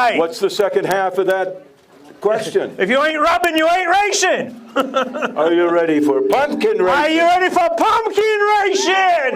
right. What's the second half of that question? If you ain't rubbing, you ain't racing. Are you ready for pumpkin racing? Are you ready for pumpkin racing?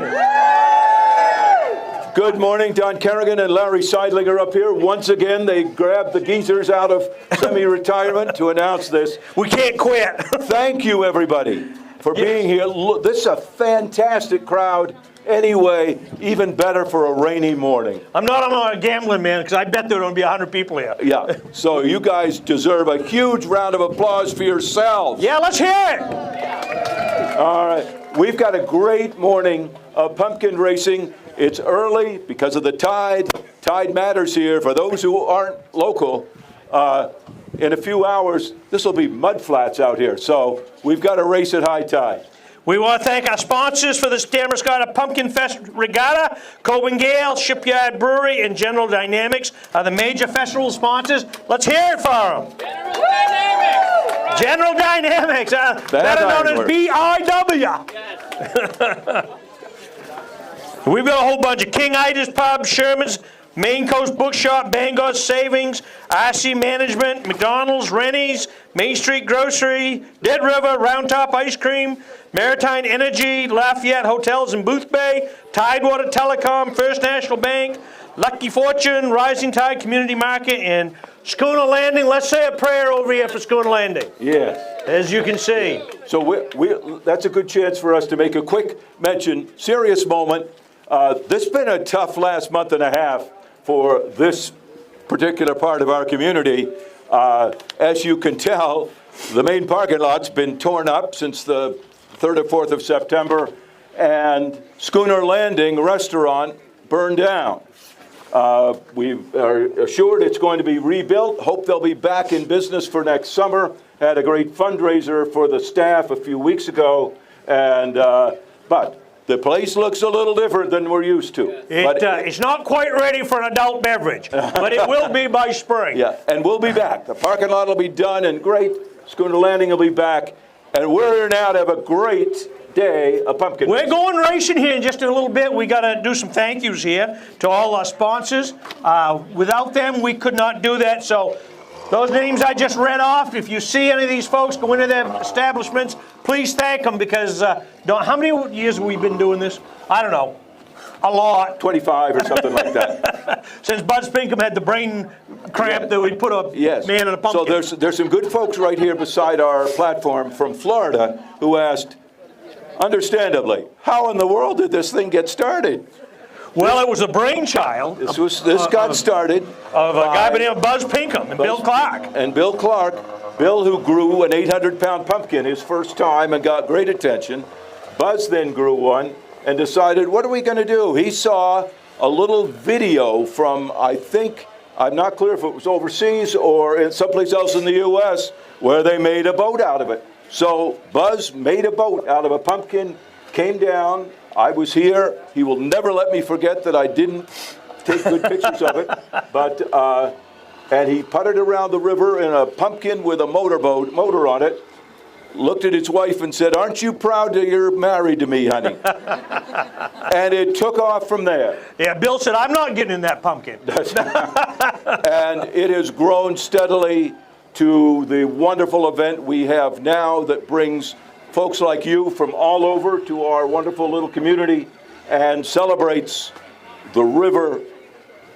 Good morning. Don Kerrigan and Larry Seidling are up here. Once again, they grabbed the geezers out of semi-retirement to announce this. We can't quit. Thank you, everybody, for being here. Look, this is a fantastic crowd. Anyway, even better for a rainy morning. I'm not on a gambling, man, because I bet there are going to be 100 people here. Yeah, so you guys deserve a huge round of applause for yourselves. Yeah, let's hear it. All right, we've got a great morning of pumpkin racing. It's early because of the tide. Tide matters here. For those who aren't local, in a few hours, this will be mud flats out here. So we've got to race at high tide. We want to thank our sponsors for this Damascotta PumpkinFest Regatta. Coben Gale, Shipyard Brewery, and General Dynamics are the major festival sponsors. Let's hear it for them. General Dynamics, better known as BIW. Yes. We've got a whole bunch of King Ida's Pub, Sherman's, Maine Coast Bookshop, Bangor Savings, RC Management, McDonald's, Rennie's, Main Street Grocery, Dead River, Round Top Ice Cream, Maritime Energy, Lafayette Hotels in Booth Bay, Tidewater Telecom, First National Bank, Lucky Fortune, Rising Tide Community Market, and Schooner Landing. Let's say a prayer over here for Schooner Landing. Yes. As you can see. So that's a good chance for us to make a quick mention, serious moment. This has been a tough last month and a half for this particular part of our community. As you can tell, the main parking lot's been torn up since the 3rd or 4th of September, and Schooner Landing restaurant burned down. We are assured it's going to be rebuilt. Hope they'll be back in business for next summer. Had a great fundraiser for the staff a few weeks ago, and but the place looks a little different than we're used to. It's not quite ready for an adult beverage, but it will be by spring. Yeah, and we'll be back. The parking lot will be done and great. Schooner Landing will be back. And we're here now to have a great day of pumpkin. We're going racing here in just a little bit. We got to do some thank yous here to all our sponsors. Without them, we could not do that. So those names I just read off, if you see any of these folks go into their establishments, please thank them because how many years have we been doing this? I don't know. A lot. 25 or something like that. Since Buzz Pinkham had the brain cramp that we put a man in a pumpkin. So there's some good folks right here beside our platform from Florida who asked, understandably, how in the world did this thing get started? Well, it was a brainchild. This got started of a guy by the name of Buzz Pinkham and Bill Clark. And Bill Clark, Bill who grew an 800-pound pumpkin his first time and got great attention. Buzz then grew one and decided, what are we going to do? He saw a little video from, I'm not clear if it was overseas or in someplace else in the U.S., where they made a boat out of it. So Buzz made a boat out of a pumpkin, came down. I was here. He will never let me forget that I didn't take good pictures of it. But and he putted around the river in a pumpkin with a motor on it. Looked at his wife and said, aren't you proud that you're married to me, honey? And it took off from there. Yeah, Bill said, I'm not getting in that pumpkin. And it has grown steadily to the wonderful event we have now that brings folks like you from all over to our wonderful little community and celebrates the river,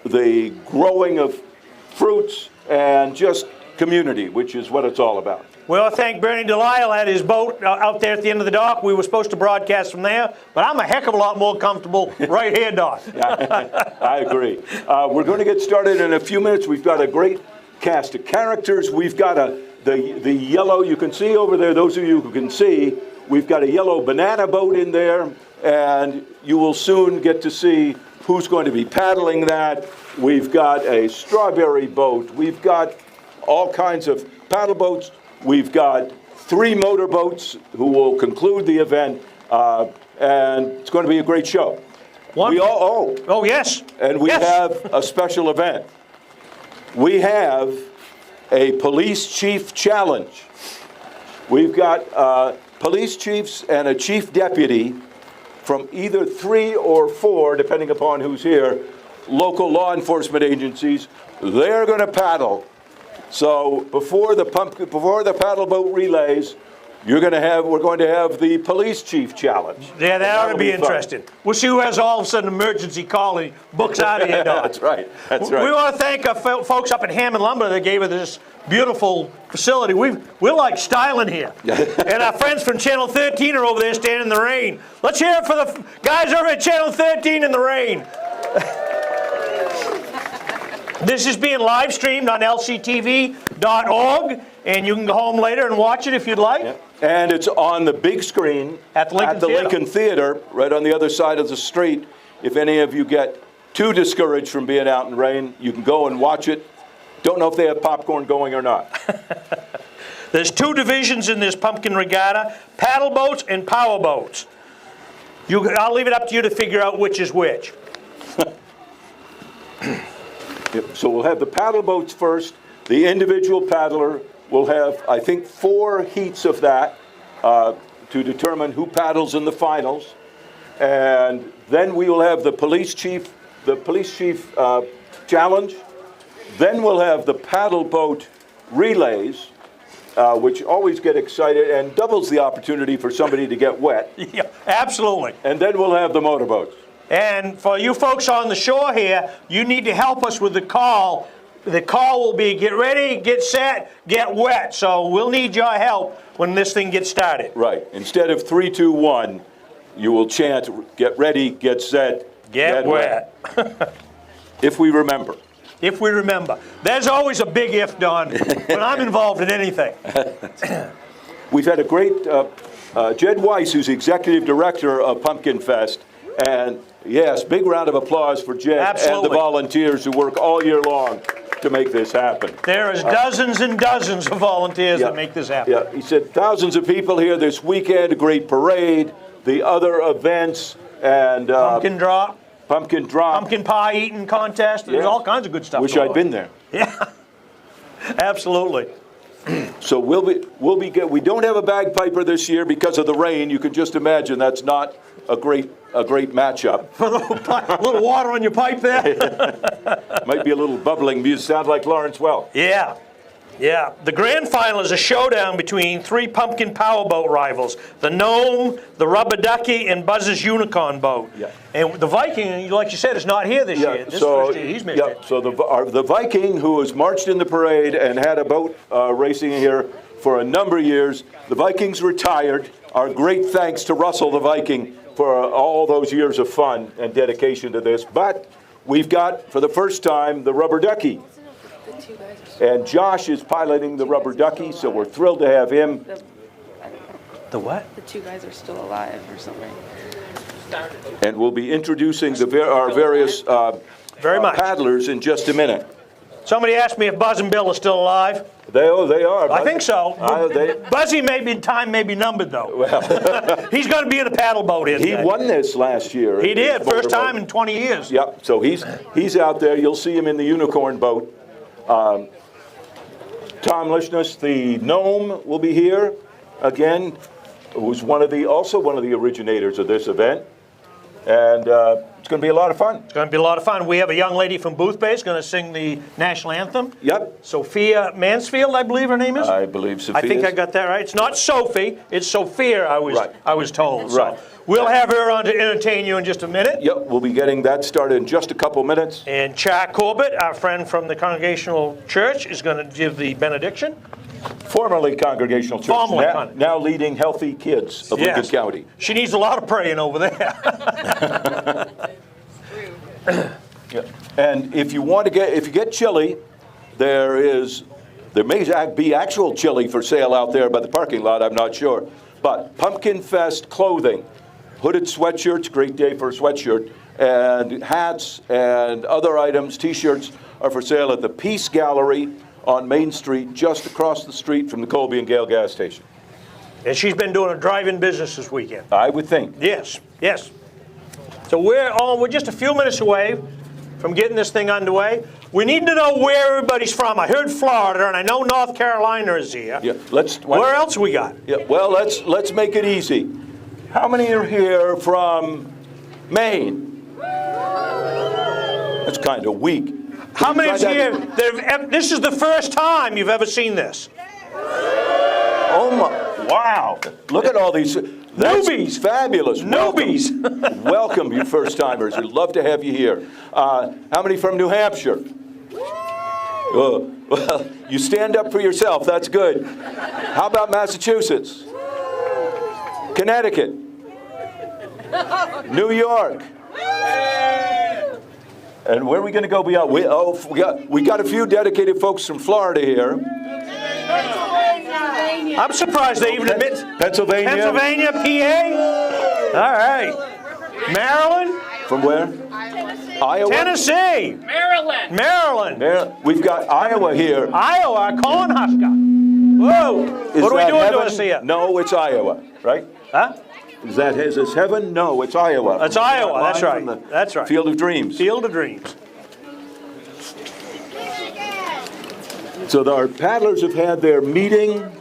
the growing of fruits, and just community, which is what it's all about. We want to thank Bernie Delisle at his boat out there at the end of the dock. We were supposed to broadcast from there, but I'm a heck of a lot more comfortable right here, Doc. I agree. We're going to get started in a few minutes. We've got a great cast of characters. We've got the yellow, you can see over there, those of you who can see, we've got a yellow banana boat in there, and you will soon get to see who's going to be paddling that. We've got a strawberry boat. We've got all kinds of paddle boats. We've got 3 motorboats who will conclude the event, and it's going to be a great show. Oh, yes. And we have a special event. We have a police chief challenge. We've got police chiefs and a chief deputy from either 3 or 4, depending upon who's here, local law enforcement agencies, they're going to paddle. So before the paddle boat relays, we're going to have the police chief challenge. Yeah, that ought to be interesting. We'll see who has all of a sudden emergency calling books out of here. That's right. That's right. We want to thank our folks up at Hammond Lumber that gave us this beautiful facility. We're like styling here. And our friends from Channel 13 are over there standing in the rain. Let's hear it for the guys over at Channel 13 in the rain. This is being live streamed on lctv.org, and you can go home later and watch it if you'd like. Yep. And it's on the big screen at the Lincoln Theater, right on the other side of the street. If any of you get too discouraged from being out in rain, you can go and watch it. Don't know if they have popcorn going or not. There's 2 divisions in this Pumpkin Regatta, paddle boats and power boats. I'll leave it up to you to figure out which is which. Yep. So we'll have the paddle boats first. The individual paddler will have, I think, 4 heats of that to determine who paddles in the finals. And then we will have the police chief challenge. Then we'll have the paddle boat relays, which always get excited and doubles the opportunity for somebody to get wet. Yeah, absolutely. And then we'll have the motorboats. And for you folks on the shore here, you need to help us with the call. The call will be get ready, get set, get wet. So we'll need your help when this thing gets started. Right. Instead of 3, 2, 1, you will chant, get ready, get set, get wet. If we remember. If we remember. There's always a big if, Don, when I'm involved in anything. We've had a great, Jed Weiss, who's executive director of PumpkinFest, and yes, big round of applause for Jed. Absolutely. And the volunteers who work all year long to make this happen. There is dozens and dozens of volunteers that make this happen. Yeah, he said thousands of people here this weekend, a great parade, the other events, and pumpkin drop. Pumpkin drop. Pumpkin pie eating contest. There's all kinds of good stuff. Wish I'd been there. Yeah, absolutely. So we don't have a bagpiper this year because of the rain. You can just imagine that's not a great matchup. A little water on your pipe there. Might be a little bubbling music. Sound like Lawrence Welk. Yeah. Yeah, the grand final is a showdown between 3 pumpkin powerboat rivals, the Gnome, the Rubber Ducky, and Buzz's Unicorn boat. Yeah. And the Viking, like you said, is not here this year. This first year, he's missed it. So the Viking, who has marched in the parade and had a boat racing here for a number of years, the Viking's retired. Our great thanks to Russell the Viking for all those years of fun and dedication to this. But we've got, for the first time, the Rubber Ducky. And Josh is piloting the Rubber Ducky, so we're thrilled to have him. The what? The 2 guys are still alive or something. And we'll be introducing our various paddlers in just a minute. Somebody asked me if Buzz and Bill are still alive. They are. I think so. Buzzy may be numbered, though. Well, he's going to be in a paddle boat. He won this last year. He did, first time in 20 years. Yep, so he's out there. You'll see him in the unicorn boat. Tom Lishness, the Gnome, will be here again, who's also one of the originators of this event. And it's going to be a lot of fun. It's going to be a lot of fun. We have a young lady from Booth Bay who's going to sing the national anthem. Yep. Sophia Mansfield, I believe her name is. I believe Sophia. I think I got that right. It's not Sophie, it's Sophia, I was told. Right. So we'll have her on to entertain you in just a minute. Yep, we'll be getting that started in just a couple minutes. And Chuck Corbett, our friend from the Congregational Church, is going to give the benediction. Formerly Congregational Church, now leading Healthy Kids of Lincoln County. She needs a lot of praying over there. And if you get chili, there may be actual chili for sale out there by the parking lot, I'm not sure. But PumpkinFest clothing, hooded sweatshirts, great day for a sweatshirt, and hats and other items, T-shirts, are for sale at the Peace Gallery on Main Street, just across the street from the Colby and Gale gas station. And she's been doing a drive-in business this weekend. I would think. Yes. So we're just a few minutes away from getting this thing underway. We need to know where everybody's from. I heard Florida, and I know North Carolina is here. Yeah. Where else we got? Yeah. Well, let's make it easy. How many are here from Maine? That's that's kind of weak. How many of Try you, that. this is the first time you've ever seen this? Oh my, wow. Look at all these. That's Newbies. Fabulous. Newbies. Welcome, welcome you first timers. We'd love to have you here. How many from New Hampshire? Well, you stand up for yourself. That's good. How about Massachusetts? Connecticut? New York? And where are we going to go beyond? We got a few dedicated folks from Florida here. I'm surprised they even admit. Pennsylvania? Pennsylvania, PA? All right. Maryland? From where? Iowa? Tennessee? Maryland. We've got Iowa here. Iowa, Cornhusker. Whoa. What are we doing to us here? No, it's Iowa, right? Huh? Is this heaven? No, it's Iowa. That's Iowa, that's From right. the That's right. Field of Dreams. Field of Dreams. So our paddlers have had their meeting.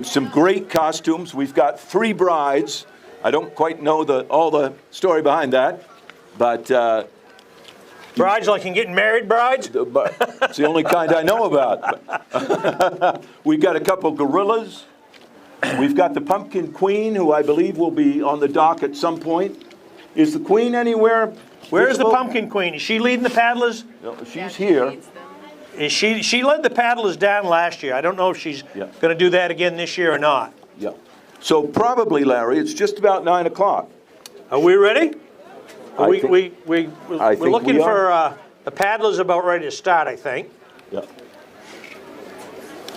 Some great costumes. We've got 3 brides. I don't quite know all the story behind that, but Brides like in getting married brides? it's the only kind I know about. We've got a couple gorillas. We've got the Pumpkin Queen, who I believe will be on the dock at some point. Is the Queen anywhere? Where's the visible? Pumpkin Queen? Is she leading the paddlers? No, she's here. Is she led the paddlers down last year. I don't know if she's Yeah. going to do that again this year or not. Yeah. So probably, Larry, it's just about 9 o'clock. Are we ready? I think We're looking we for the paddlers about ready to start, I think. Yeah.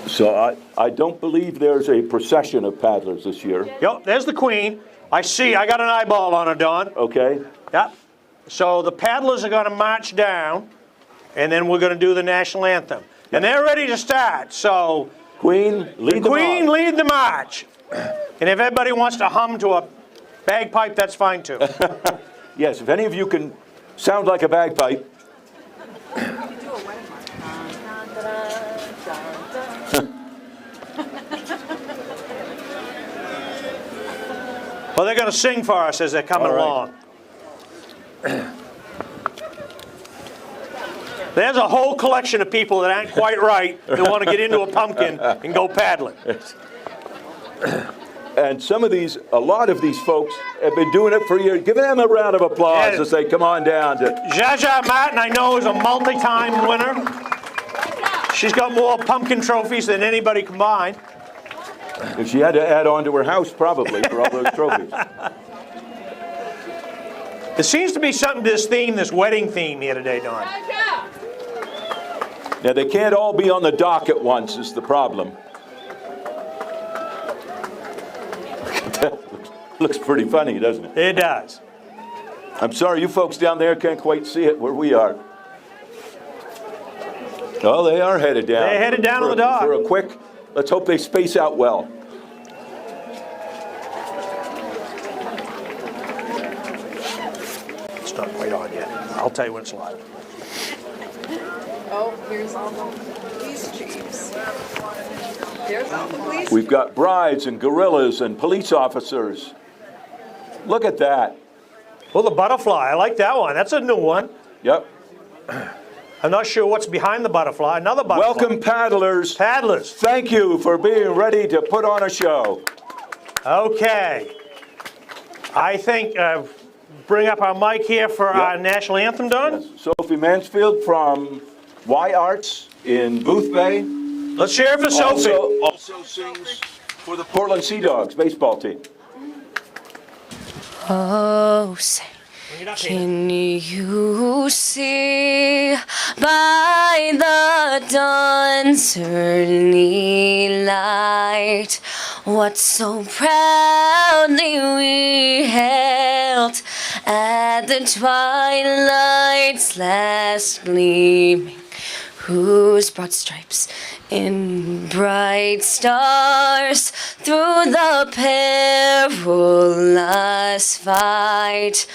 So I don't believe there's a procession of paddlers this year. Yep, there's the Queen. I got an eyeball on her, Don. Okay. Yep. So the paddlers are going to march down, and then we're going to do the national anthem. And they're ready to start, so Queen, lead the Queen lead the march. And if everybody wants to hum to a bagpipe, that's fine too. Yes, if any of you can sound like a bagpipe. Well, they're going to sing for us as they're coming All right. along. There's a whole collection of people that aren't quite right that want to get into a pumpkin and go paddling. And a lot of these folks have been doing it for years. Give them a round of applause Yeah. as they come on down to. Zsa Martin, I know, is a multi-time winner. She's got more pumpkin trophies than anybody combined. She had to add on to her house probably for all those trophies. There seems to be something to this theme, this wedding theme here today, Don. Now they can't all be on the dock at once is the problem. Looks pretty funny, doesn't it? It does. I'm sorry, you folks down there can't quite see it where we are. Oh, they are headed down. They're headed down to the dock. For a quick, let's hope they space out well. It's not quite on yet. I'll tell you when it's live. Oh, here's all the police chiefs. There's all the police. We've got brides and gorillas and police officers. Look at that. Well, the butterfly, I like that one. That's a new one. Yep. I'm not sure what's behind the butterfly. Another butterfly. Welcome, paddlers. Paddlers. Thank you for being ready to put on a show. Okay. I think, bring up our mic here for our national anthem, Don. Yes. Sophie Mansfield from Y Arts in Booth Bay. Let's share it for Sophie. Also sings for the Portland Sea Dogs baseball team. Oh, say, can you see by the dawn's early light what so proudly we held at the twilight's last gleaming, whose broad stripes in bright stars through the perilous fight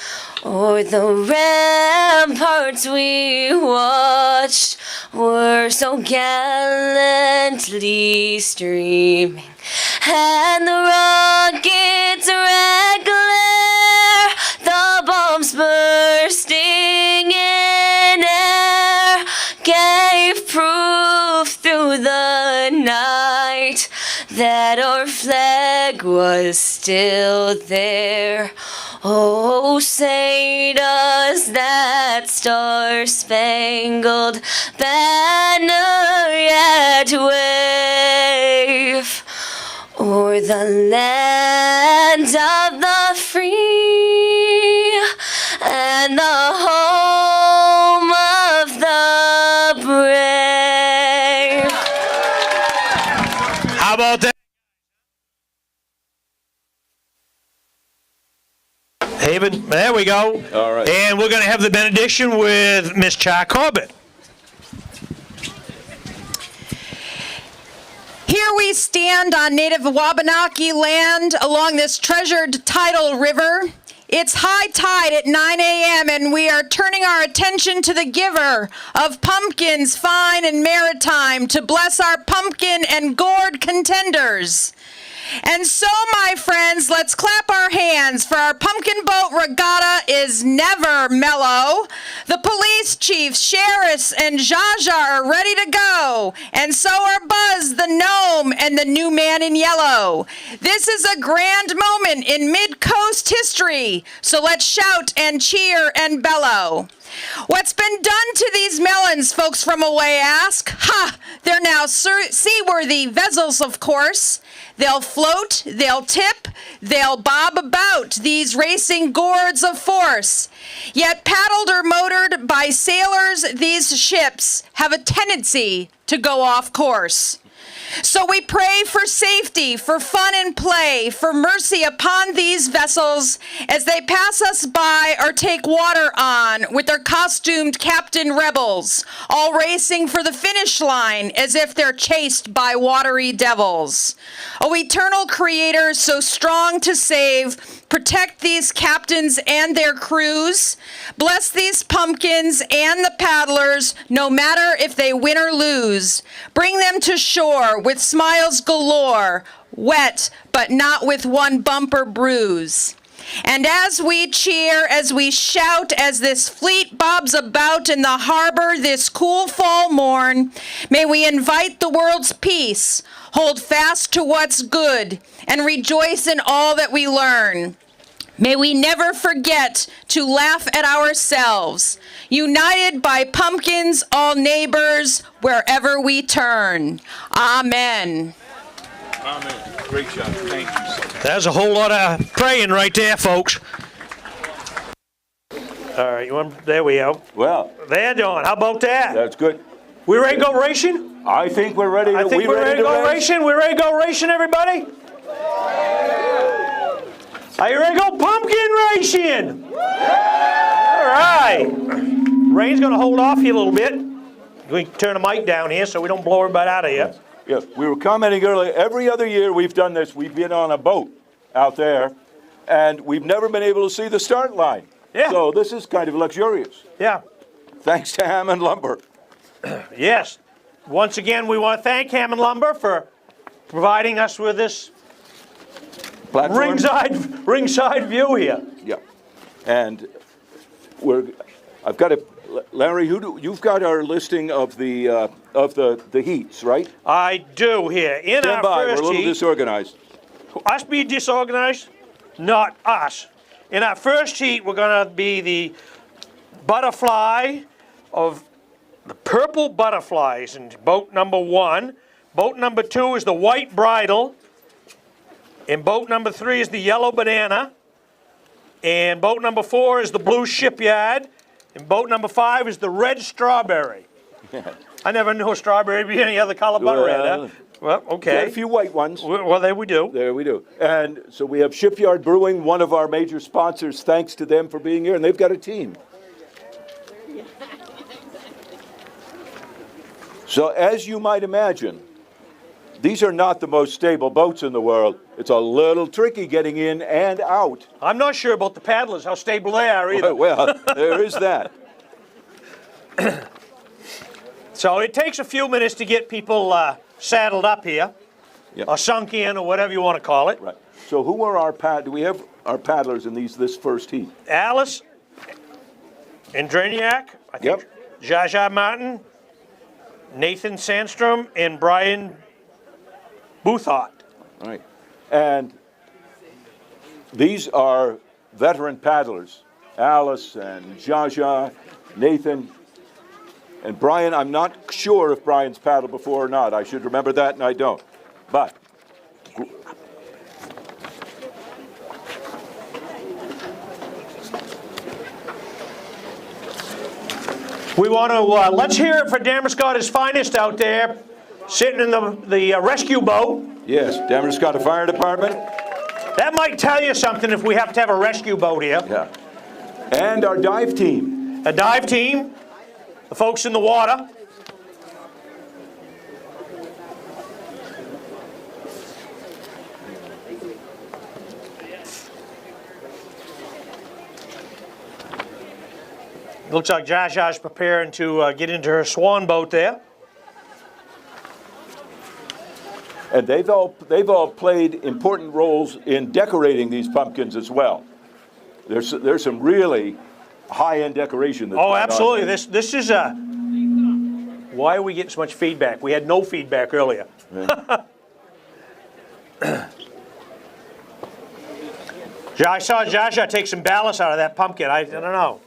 o'er the ramparts we watched were so gallantly streaming, and the rockets' red glare, the bombs bursting in air, that our flag was still there. Oh, say does that star-spangled banner yet wave o'er the land of the free and the home of the brave? How about that? Haven, there we go. All right. And we're going to have the benediction with Miss Char Corbett. Here we stand on native Wabanaki land along this treasured tidal river. It's high tide at 9 a.m. and we are turning our attention to the giver of pumpkins fine and maritime to bless our pumpkin and gourd contenders. And so, my friends, let's clap our hands, for our Pumpkin Boat Regatta is never mellow. The police chiefs, sheriffs, and Zsa Zsa are ready to go, and so are Buzz, the gnome, and the new man in yellow. This is a grand moment in mid-coast history, so let's shout and cheer and bellow. What's been done to these melons, folks from away ask? Ha! They're now seaworthy vessels, of course. They'll float, they'll tip, they'll bob about, these racing gourds of force. Yet paddled or motored by sailors, these ships have a tendency to go off course. So we pray for safety, for fun and play, for mercy upon these vessels as they pass us by or take water on with their costumed captain rebels, all racing for the finish line as if they're chased by watery devils. O eternal Creator, so strong to save, protect these captains and their crews. Bless these pumpkins and the paddlers, no matter if they win or lose. Bring them to shore with smiles galore, wet but not with one bump or bruise. And as we cheer, as we shout, as this fleet bobs about in the harbor this cool fall morn, may we invite the world's peace, hold fast to what's good, and rejoice in all that we learn. May we never forget to laugh at ourselves, united by pumpkins, all neighbors, wherever we turn. Amen. Amen. Great job. Thank you so much. That's a whole lot of praying right there, folks. All right, there we go. Well, There, John. How about that? that's good. We ready to go racing? I think we're ready. I think we're ready to go racing. We're ready to go racing, everybody? Are you ready to go pumpkin racing? All right. Rain's going to hold off here a little bit. We can turn the mic down here so we don't blow everybody out of here. Yes, we were commenting earlier, every other year we've done this, we've been on a boat out there, and we've never been able to see the start line. Yeah. So this is kind of luxurious. Yeah. Thanks to Hammond Lumber. Yes. Once again, we want to thank Hammond Lumber for providing us with this Platform. ringside view here. Yeah. And I've got Larry, you've got our listing of the heats, right? I do here. In Stand our by, we're a first little heat, disorganized. us be disorganized? Not us. In our first heat, we're going to be the butterfly of the purple butterflies in boat number 1. Boat number 2 is the white bridle. And boat number 3 is the yellow banana. And boat number 4 is the blue shipyard. And boat number 5 is the red strawberry. I never knew a strawberry would be any other color but red. Huh? Well, okay. Got a few white ones. Well, there we do. There we do. And so we have Shipyard Brewing, one of our major sponsors. Thanks to them for being here, and they've got a team. So as you might imagine, these are not the most stable boats in the world. It's a little tricky getting in and out. I'm not sure about the paddlers, how stable they are either. Well, there is that. So it takes a few minutes to get people saddled up here, Yep. or sunk in, or whatever you want to call it. Right. So who are do we have our paddlers in this first heat? Alice and Draniak, I think. Yep. Zsa Zsa Martin, Nathan Sandstrom, and Brian Boothart. All right. And these are veteran paddlers, Alice and Jaja, Nathan, and Brian. I'm not sure if Brian's paddled before or not. I should remember that, and I don't. But we want to, let's hear it for Damascotta's finest out there, sitting in the rescue boat. yes, Damascotta Fire Department. That might tell you something if we have to have a rescue boat here. Yeah. And our dive team. A dive team, the folks in the water. Looks like Jaja's preparing to get into her swan boat there. And they've all played important roles in decorating these pumpkins as well. There's some really high-end decoration. That's Oh, absolutely. This is a. Why are we getting so much feedback? We had no feedback earlier. Yeah. I saw Jaja take some ballast out of that pumpkin. I don't know.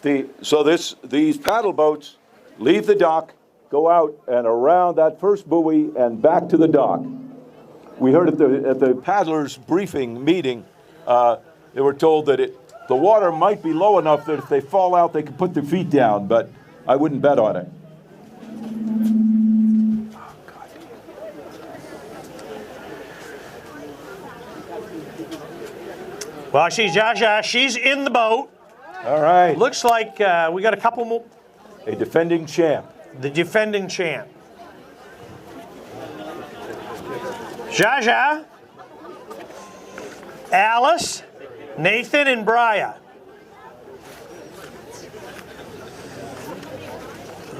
These paddle boats leave the dock, go out and around that first buoy and back to the dock. We heard at the paddlers' briefing meeting, they were told that the water might be low enough that if they fall out, they can put their feet down, but I wouldn't bet on it. Well, I see Jaja. She's in the boat. All right. Looks like we got a couple more. A defending champ. The defending champ. Jaja, Alice, Nathan, and Briar.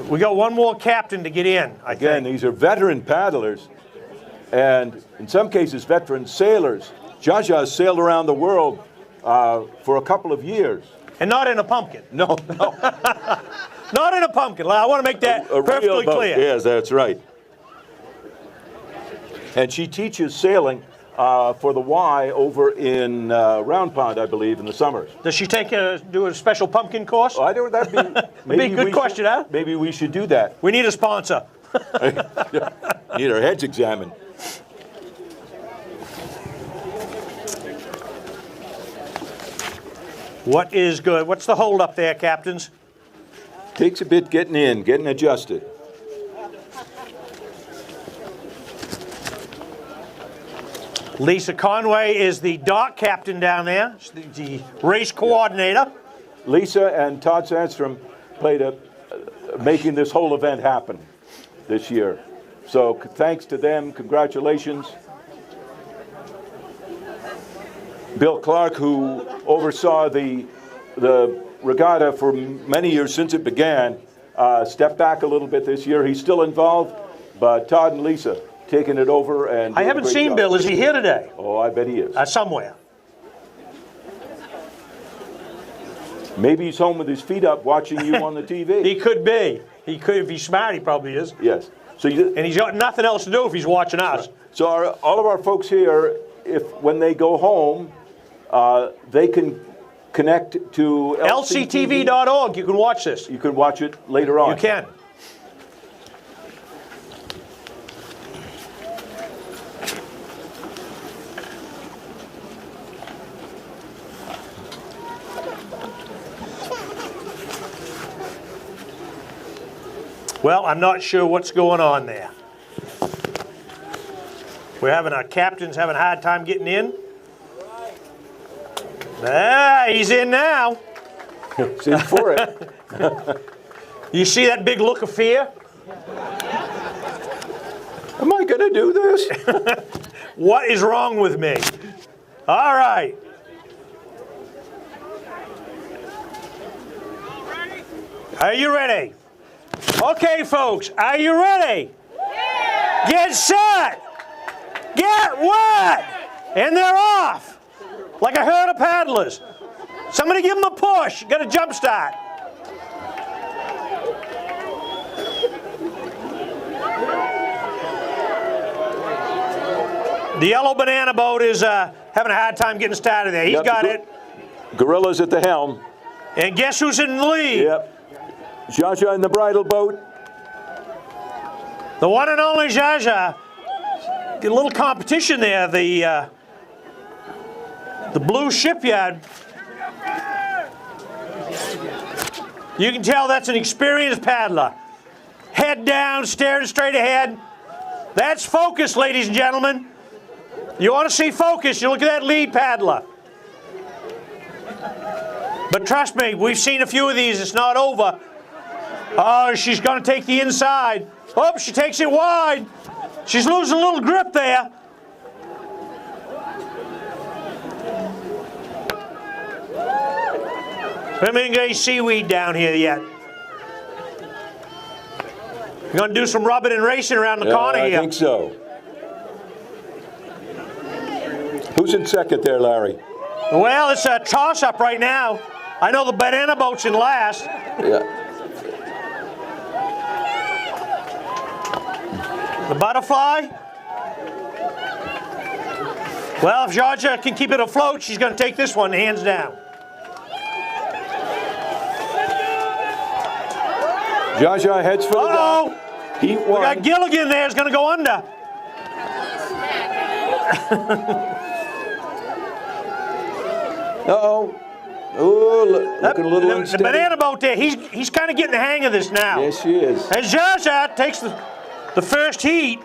We got one more captain to get in, I Again, think. these are veteran paddlers, and in some cases, veteran sailors. Jaja sailed around the world for a couple of years. And not in a pumpkin. No. Not in a pumpkin. I want to make that perfectly clear. Yes, that's right. And she teaches sailing for the Y over in Round Pond, I believe, in the summers. Does she do a special pumpkin course? I don't. That'd be Be a good question, huh? Maybe we should do that. We need a sponsor. Need our heads examined. What is good? What's the hold up there, captains? Takes a bit getting adjusted. Lisa Conway is the dock captain down there. She's the race coordinator. Lisa and Todd Sandstrom played making this whole event happen this year. So thanks to them, congratulations. Bill Clark, who oversaw the regatta for many years since it began, stepped back a little bit this year. He's still involved, but Todd and Lisa taking it over. And I haven't seen Bill. Is he here today? Oh, I bet he is. Somewhere. Maybe he's home with his feet up watching you on the TV. He could be. He could, if he's smart, he probably is. Yes. And he's got nothing else to do if he's watching us. So all of our folks here, when they go home, they can connect to LCTV.org. You can watch this. You can watch it later on. You can. Well, I'm not sure what's going on there. Our captain's having a hard time getting in. He's in now. He's in for it. You see that big look of fear? Am I going to do this? What is wrong with me? All right. Are you ready? Okay, folks, are you ready? Yeah. Get set. Get wet. And they're off. Like a herd of paddlers. Somebody give them a push. Get a jump start. The yellow banana boat is having a hard time getting started there. He's got it. Gorilla's at the helm. And guess who's in the lead? Yep. Jaja in the bridle boat. The one and only Jaja. A little competition there. The blue shipyard. You can tell that's an experienced paddler. Head down, staring straight ahead. That's focus, ladies and gentlemen. You want to see focus, you look at that lead paddler. But trust me, we've seen a few of these. It's not over. Oh, she's going to take the inside. Oh, she takes it wide. She's losing a little grip there. We haven't even got any seaweed down here yet. We're going to do some rubbing and racing around the corner here. I think so. Who's in second there, Larry? Well, it's a toss-up right now. I know the banana boat's in last. Yeah. The butterfly. Well, if Georgia can keep it afloat, she's going to take this one hands down. Jaja heads for the dock. Heat one. We got Gilligan there. Is going to go under. Uh-oh. Oh, looking a little unsteady. The banana boat there, he's kind of getting the hang of this now. Yes, she is. As Jaja takes the first heat.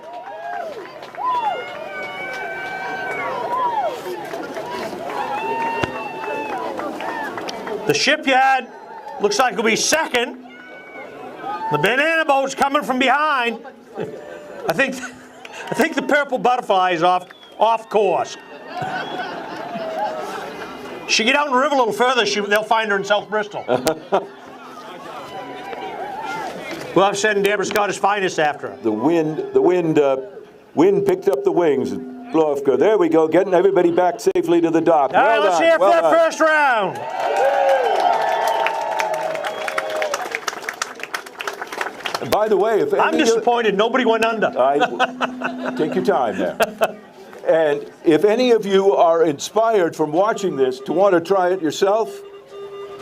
The shipyard looks like it'll be second. The banana boat's coming from behind. I think the purple butterfly is off course. She get out in the river a little further, they'll find her in South Bristol. Well, I'm sending Deborah Scottish Finest after her. The wind picked up the wings and blew off good. There we go, getting everybody back safely to the dock. All right, let's hear it for that first round. And by the way, if I'm disappointed nobody went under. Take your time there. And if any of you are inspired from watching this to want to try it yourself,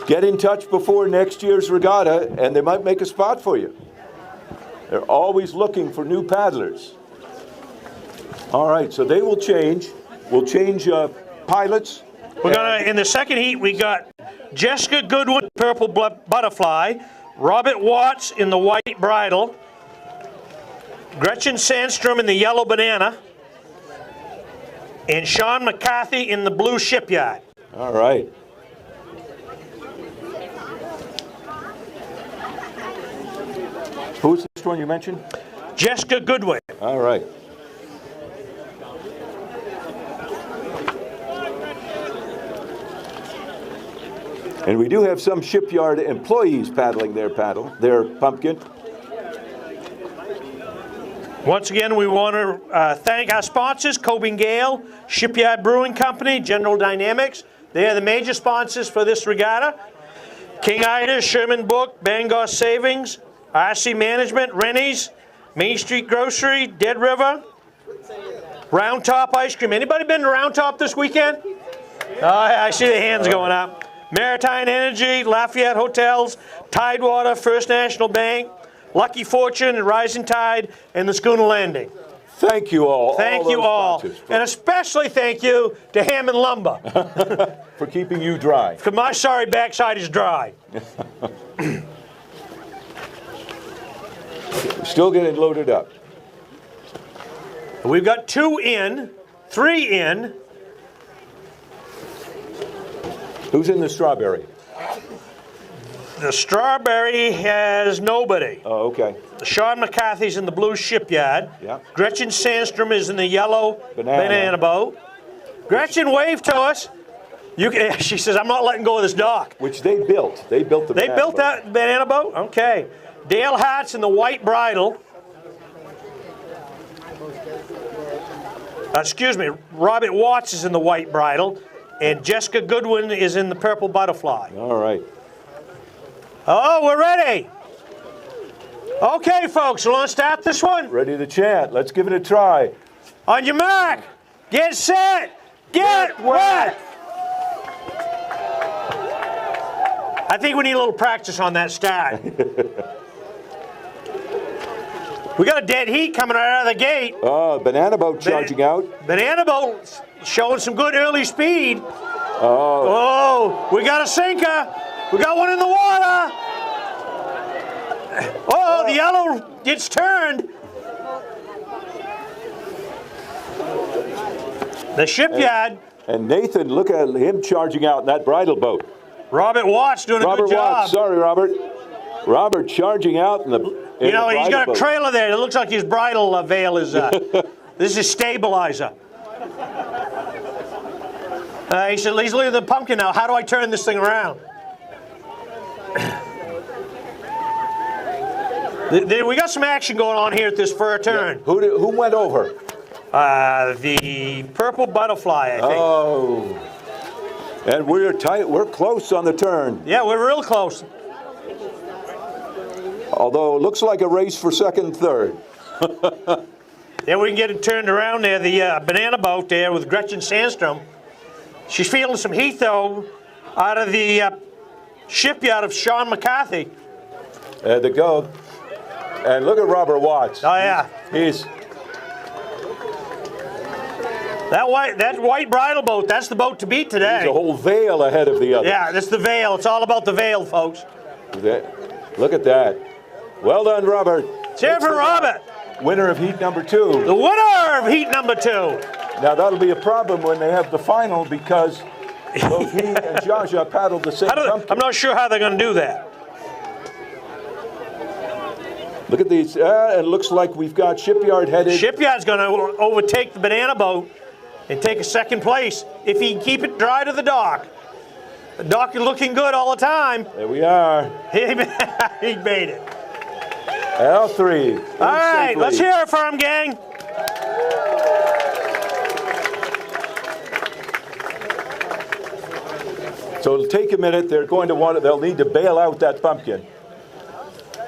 get in touch before next year's regatta and they might make a spot for you. They're always looking for new paddlers. All right, so they will change. We'll change pilots. We're gonna, in the second heat, we got Jessica Goodwin, purple butterfly, Robert Watts in the white bridle, Gretchen Sandstrom in the yellow banana, and Sean McCarthy in the blue shipyard. All right. Who's this one you mentioned? Jessica Goodwin. All right. And we do have some shipyard employees paddling their pumpkin. Once again, we want to thank our sponsors, Coby & Gale, Shipyard Brewing Company, General Dynamics. They are the major sponsors for this regatta. King Ida, Sherman Book, Bangor Savings, RC Management, Rennie's, Main Street Grocery, Dead River, Round Top Ice Cream. Anybody been to Round Top this weekend? I see the hands going up. Maritime Energy, Lafayette Hotels, Tidewater, First National Bank, Lucky Fortune, Rising Tide, and the Schooner Landing. Thank you all. Thank you all. And especially thank you to Hammond Lumber. For keeping you dry. Because my sorry backside is dry. Still getting loaded up. We've got 2 in, 3 in. Who's in the strawberry? The strawberry has nobody. Oh, okay. Sean McCarthy's in the blue shipyard. Yeah. Gretchen Sandstrom is in the yellow banana boat. Gretchen, wave to us. She says, I'm not letting go of this dock. Which they built. They built the banana boat. They built that banana boat? Okay. Dale Hart's in the white bridle. Excuse me, Robert Watts is in the white bridle. And Jessica Goodwin is in the purple butterfly. All right. Oh, we're ready. Okay, folks, we want to start this one? Ready to chant. Let's give it a try. On your mark, Get set. Get wet. I think we need a little practice on that start. We got a dead heat coming right out of the gate. Oh, Banana Boat charging out. Banana Boat showing some good early speed. Oh, we got a sinker. We got one in the water. Oh, the yellow gets turned. The shipyard. And Nathan, look at him charging out in that bridle boat. Robert Watts doing a good job. Watts, sorry, Robert. Robert charging out in the You know, he's got a trailer there. It looks like his bridle veil is, this is stabilizer. He said, he's leaving the pumpkin now. How do I turn this thing around? We got some action going on here at this for a turn. Yeah. Who went over? The purple butterfly, I think. Oh. And we're tight. We're close on the turn. Yeah, we're real close. Although it looks like a race for second and third. Then we can get it turned around there. The banana boat there with Gretchen Sandstrom. She's feeling some heat, though, out of the shipyard of Sean McCarthy. There they go. And look at Robert Watts. Oh, yeah. He's... That white bridle boat, that's the boat to beat today. There's a whole veil ahead of the other. Yeah, that's the veil. It's all about the veil, folks. Look at that. Well done, Robert. Cheer for Robert. Winner of heat number 2. The winner of heat number 2. Now, that'll be a problem when they have the final because both he and Jaja paddled the same pumpkin. I'm not sure how they're going to do that. Look at these. It looks like we've got Shipyard headed. Shipyard's going to overtake the banana boat and take a second place if he can keep it dry to the dock. The dock is looking good all the time. There we are. He made it. L3. All right, let's hear it for him, gang. So it'll take a minute. They'll need to bail out that pumpkin.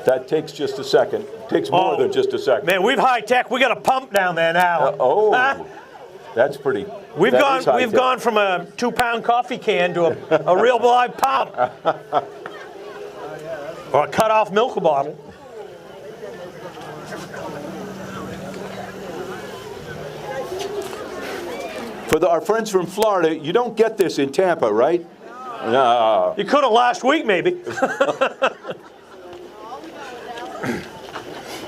That takes just a second. It takes more than just a second. Man, we've high tech. We got a pump down there now. That's pretty. We've gone from a 2-pound coffee can to a real live pump. Or a cut-off milk bottle. For our friends from Florida, you don't get this in Tampa, right? No. You could have last week, maybe.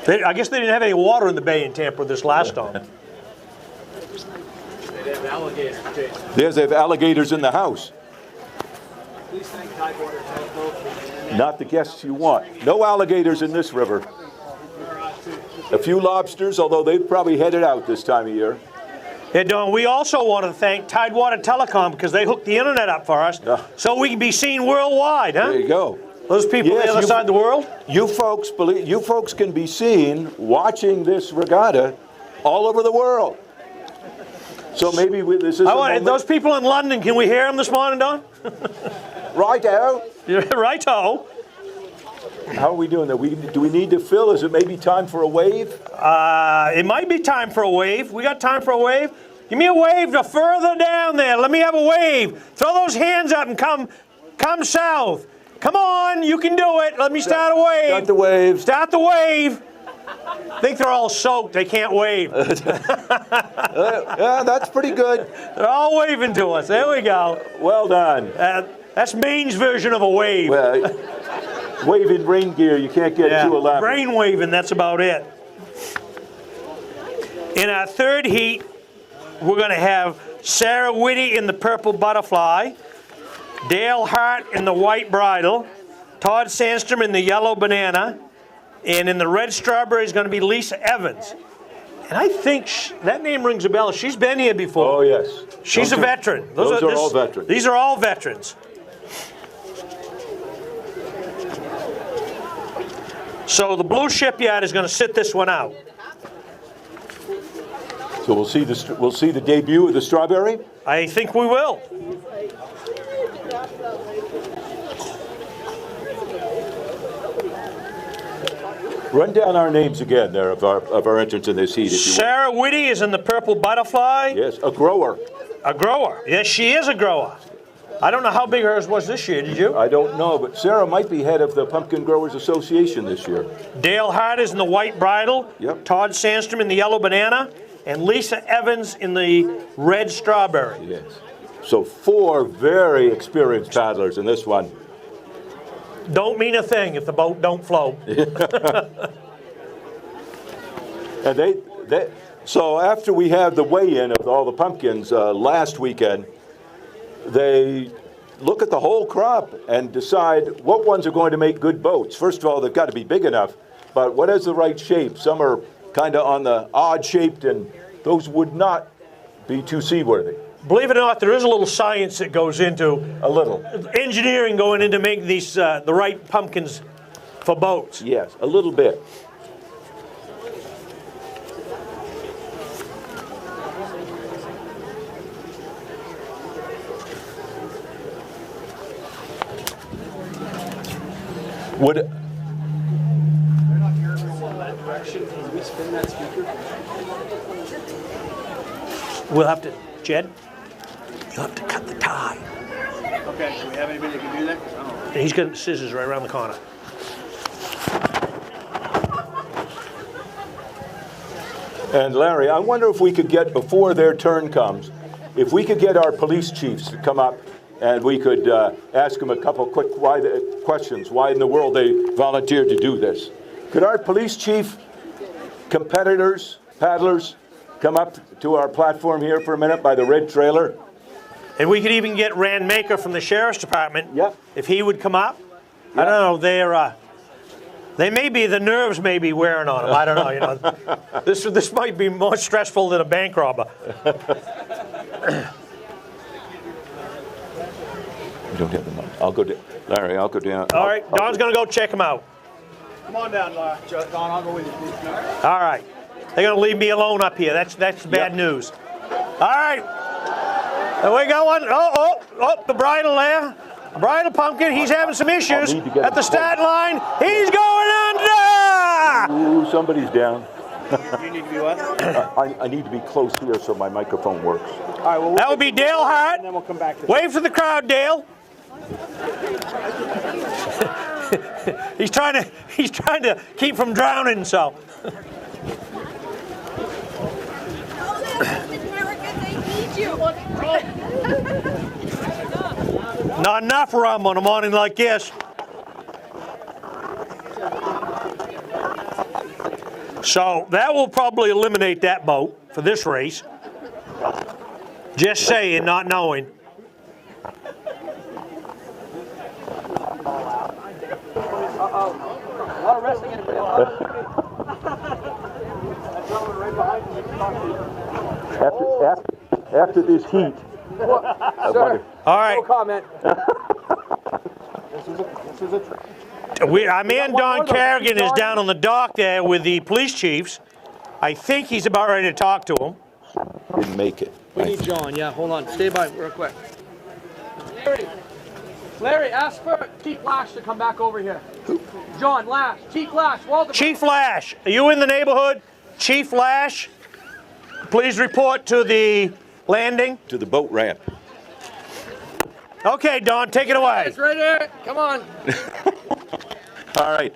I guess they didn't have any water in the bay in Tampa this last time. They have alligators. They have alligators in the house. Please thank Tidewater Telco. Not the guests you want. No alligators in this river. A few lobsters, although they've probably headed out this time of year. Yeah, Don, we also want to thank Tidewater Telecom because they hooked the internet up for us so we can be seen worldwide, huh? There you go. Those people on the other side of the world? You folks can be seen watching this regatta all over the world. So maybe this is those people in London, can we hear them this morning, Don? Righto. Righto. How are we doing that? Do we need to fill? Is it maybe time for a wave? It might be time for a wave. We got time for a wave? Give me a wave to further down there. Let me have a wave. Throw those hands up and come south. Come on, you can do it. Let me start a wave. Start the wave. Start the wave. I think they're all soaked. They can't wave. Yeah, that's pretty good. They're all waving to us. There we go. Well done. That's Maine's version of a wave. Well, waving rain gear, you can't get too elaborate. Brain waving, that's about it. In our third heat, we're going to have Sarah Whitty in the purple butterfly, Dale Hart in the white bridle, Todd Sandstrom in the yellow banana, and in the red strawberry is going to be Lisa Evans. And I think that name rings a bell. She's been here before. Oh, yes. She's a veteran. Those are all veterans. These are all veterans. So the blue shipyard is going to sit this one out. So we'll see the debut of the strawberry? I think we will. Run down our names again there of our entrants in this heat, if you will. Sarah Whitty is in the purple butterfly. Yes, a grower. A grower. Yes, she is a grower. I don't know how big hers was this year, did you? I don't know, but Sarah might be head of the Pumpkin Growers Association this year. Dale Hart is in the white bridal. Yep. Todd Sandstrom in the yellow banana. And Lisa Evans in the red strawberry. Yes. So 4 very experienced paddlers in this one. Don't mean a thing if the boat don't float. And so after we had the weigh-in of all the pumpkins last weekend, they look at the whole crop and decide what ones are going to make good boats. First of all, they've got to be big enough, but what is the right shape? Some are kind of on the odd shaped, and those would not be too seaworthy. Believe it or not, there is a little science that goes into A little. engineering going into making these the right pumpkins for boats. Yes, a little bit. Would They're not here from that direction. Can we spin that speaker? We'll have to, Jed, you'll have to cut the tie. Okay, do we have anybody that can do that? Oh. He's got scissors right around the corner. And Larry, I wonder if we could get, before their turn comes, if we could get our police chiefs to come up and we could ask them a couple quick questions. Why in the world they volunteered to do this? Could our police chief competitors, paddlers, come up to our platform here for a minute by the red trailer? And we could even get Rand Maker from the Sheriff's Department. Yep. If he would come up. I don't know, they may be, the nerves may be wearing on them. I don't know, you know. This might be more stressful than a bank robber. You don't have the money. I'll go down. Larry, I'll go down. All right, Don's going to go check him out. Come on down, Don. I'll go with you, please. All right. They're going to leave me alone up here. That's bad news. All right. There we go. Oh, the bridal there. Bridal pumpkin. He's having some issues at the start line. He's going under. Ooh, somebody's down. You need to be what? I need to be close here so my microphone works. All right, well, That would be Dale Hart. and then we'll come back to Wave to the crowd, Dale. He's trying to keep from drowning, so. Not enough rum on a morning like this. So that will probably eliminate that boat for this race. Just saying, not knowing. A lot of wrestling in it. That gentleman right behind you, can talk to you. After this heat, Sir, All right. no comment. This is a trick. Our man Don Carrigan is down on the dock there with the police chiefs. I think he's about ready to talk to him. didn't make it. We need John, yeah, hold on. Stay by real quick. Larry, ask for Chief Lash to come back over here. John, Lash, Chief Lash, Walter. Chief Lash, are you in the neighborhood? Chief Lash, please report to the landing. To the boat ramp. Okay, Don, take it away. It's right here. Come on. All right.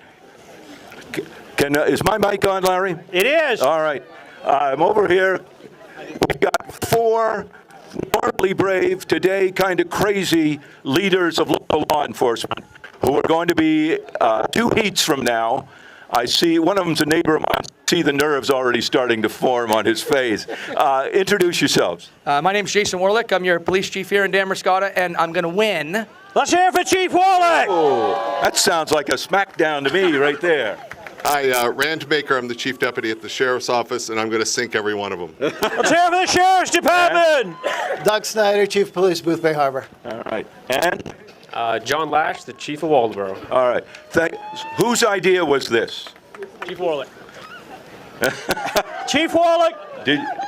Is my mic on, Larry? It is. All right. I'm over here. We've got 4 normally brave, today kind of crazy leaders of local law enforcement who are going to be 2 heats from now. I see one of them's a neighbor of mine. I see the nerves already starting to form on his face. Introduce yourselves. My name's Jason Warlick. I'm your police chief here in Damerscotta, and I'm going to win. Let's hear it for Chief Warlick. Oh, that sounds like a smackdown to me right there. Hi, Rand Baker. I'm the chief deputy at the sheriff's office, and I'm going to sink every one of them. Let's hear it for the Sheriff's Department. Doug Snyder, Chief of Police, Booth Bay Harbor. All right. And? John Lash, the chief of Waldoboro. All right. Whose idea was this? Chief Warlick. Chief Warlick.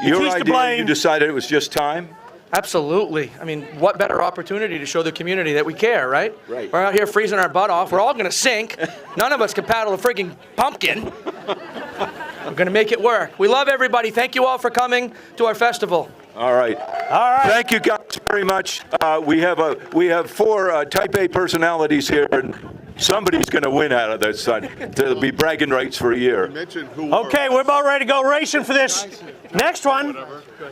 Your He's to idea, blame. you decided it was just time? Absolutely. I mean, what better opportunity to show the community that we care, right? Right. We're out here freezing our butt off. We're all going to sink. None of us can paddle a freaking pumpkin. We're going to make it work. We love everybody. Thank you all for coming to our festival. All right. All right. Thank you guys very much. We have 4 Type A personalities here, and somebody's going to win out of this. There'll be bragging rights for a year. Mention who Okay, we're about ready to go racing for this next one.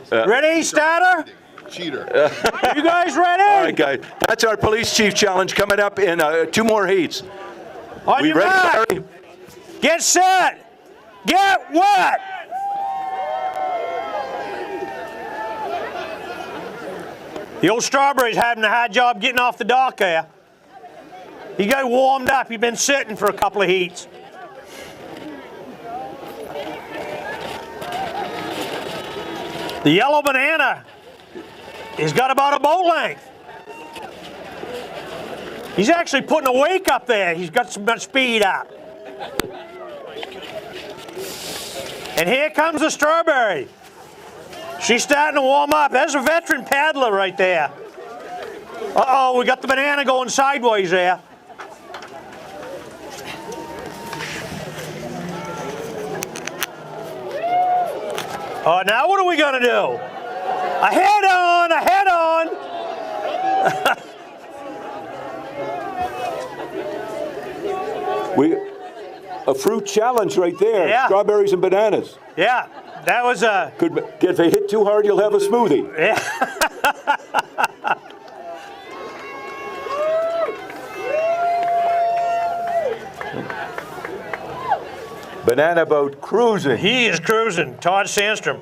Ready, starter? cheater. You guys ready? All right, guys. That's our police chief challenge coming up in 2 more heats. On We your ready, mark. Larry? Get set. Get wet. The old Strawberry's having a hard job getting off the dock there. He got warmed up. He's been sitting for a couple of heats. The Yellow Banana has got about a boat length. He's actually putting a wake up there. He's got some speed up. And here comes the Strawberry. She's starting to warm up. There's a veteran paddler right there. Uh-oh, we got the Banana going sideways there. Now what are we gonna do? A head on, a head on. A fruit challenge right there. Yeah. Strawberries and bananas. Yeah, that was a. If they hit too hard, you'll have a smoothie. Yeah. Banana boat cruising. He is cruising. Todd Sandstrom.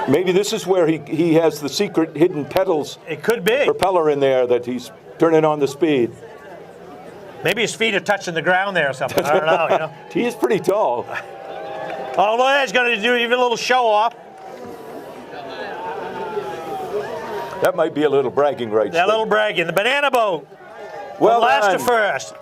Maybe this is where he has the secret hidden pedals. It could be. Propeller in there that he's turning on the speed. Maybe his feet are touching the ground there or something. I don't know, you know. He is pretty tall. Oh, look, he's going to do even a little show off. That might be a little bragging rights. That little bragging. The banana boat. Well From last done. to first.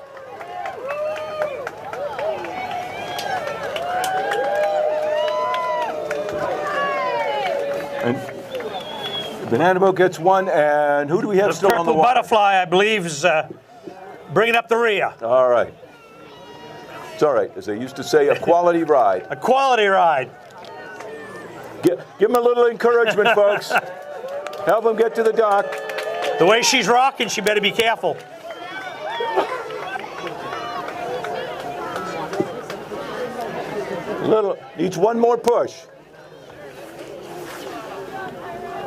And Banana boat gets one, and who do we have The still on the purple water? butterfly, I believe, is bringing up the rear. All right. It's all right, as they used to say, a quality ride. A quality ride. Give them a little encouragement, folks. Help them get to the dock. The way she's rocking, she better be careful. Needs one more push.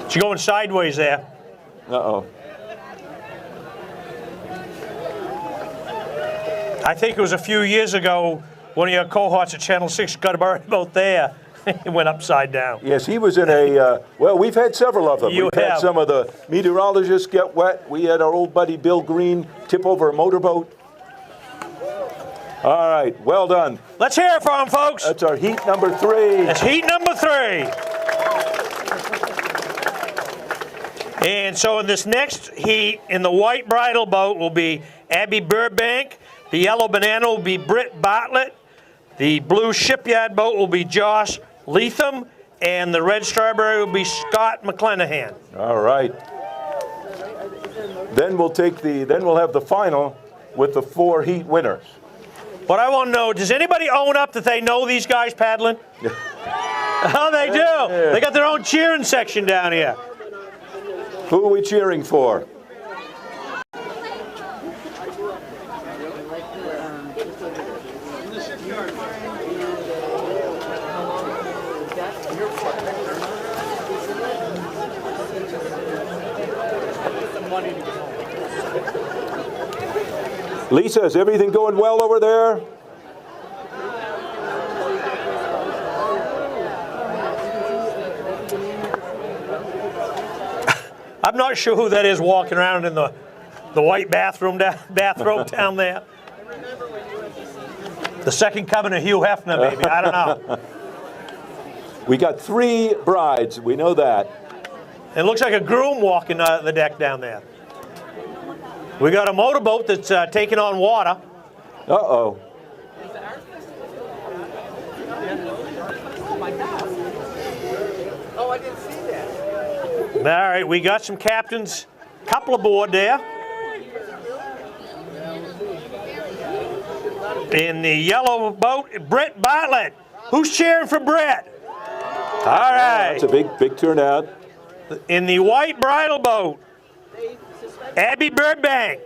She's going sideways there. Uh-oh. I think it was a few years ago, one of your cohorts at Channel 6 got a boat there. It went upside down. Yes, he was in a, well, we've had several of them. We've had some of the meteorologists get wet. We had our old buddy Bill Green tip over a motorboat. All right, well done. Let's hear it for him, folks. That's our heat number 3. That's heat number 3. And so in this next heat, in the white bridal boat will be Abby Burbank. The yellow banana will be Britt Bartlett. The blue shipyard boat will be Josh Leatham. And the red strawberry will be Scott McClenahan. All right. Then we'll have the final with the 4 heat winners. What I want to know, does anybody own up that they know these guys paddling? Oh, they do. Yeah. They got their own cheering section down here. Who are we cheering for? Lisa, is everything going well over there? I'm not sure who that is walking around in the white bathrobe down there. The second coming of Hugh Hefner, maybe. I don't know. We got 3 brides. We know that. It looks like a groom walking the deck down there. We got a motorboat that's taking on water. Uh-oh. All right, we got some captains, couple aboard there. In the yellow boat, Brett Bartlett. Who's cheering for Brett? All right. It's a big turnout. In the white bridal boat, Abby Burbank.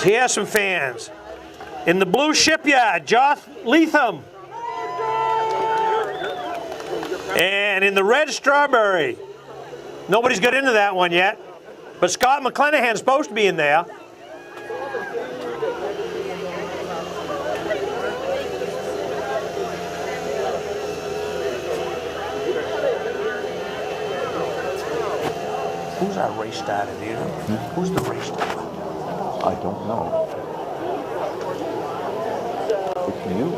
He has some fans. In the blue shipyard, Josh Leatham. And in the red strawberry, nobody's got into that one yet, but Scott McClenahan's supposed to be in there. Who's our race starter, do you know? Who's the race starter? I don't know. It's you.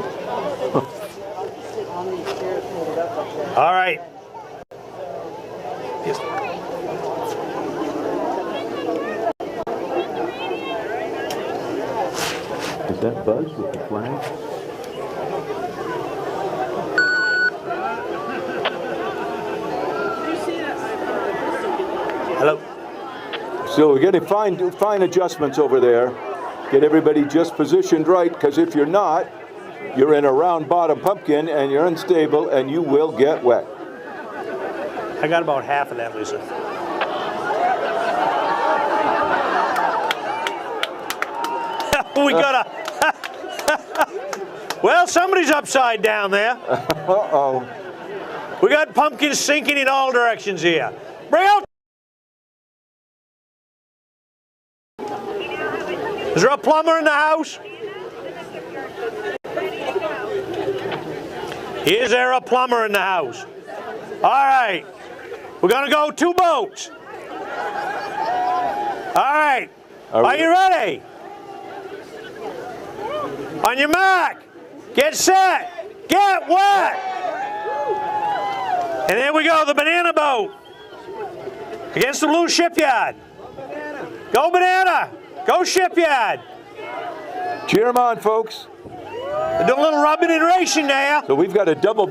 All right. Yes. Is that Buzz with the flag? Hello. So we're getting fine adjustments over there. Get everybody just positioned right, because if you're not, you're in a round bottom pumpkin and you're unstable and you will get wet. I got about half of that, Lisa. We got a... Well, somebody's upside down there. Uh-oh. We got pumpkins sinking in all directions here. Bring out... Is there a plumber in the house? Is there a plumber in the house? All right. We're going to go 2 boats. All right. Are you ready? On your mark. Get set. Get wet. And there we go, the banana boat. Against the blue shipyard. Go banana. Go shipyard. Cheer them on, folks. They're doing a little rubbing and racing there. So we've got a double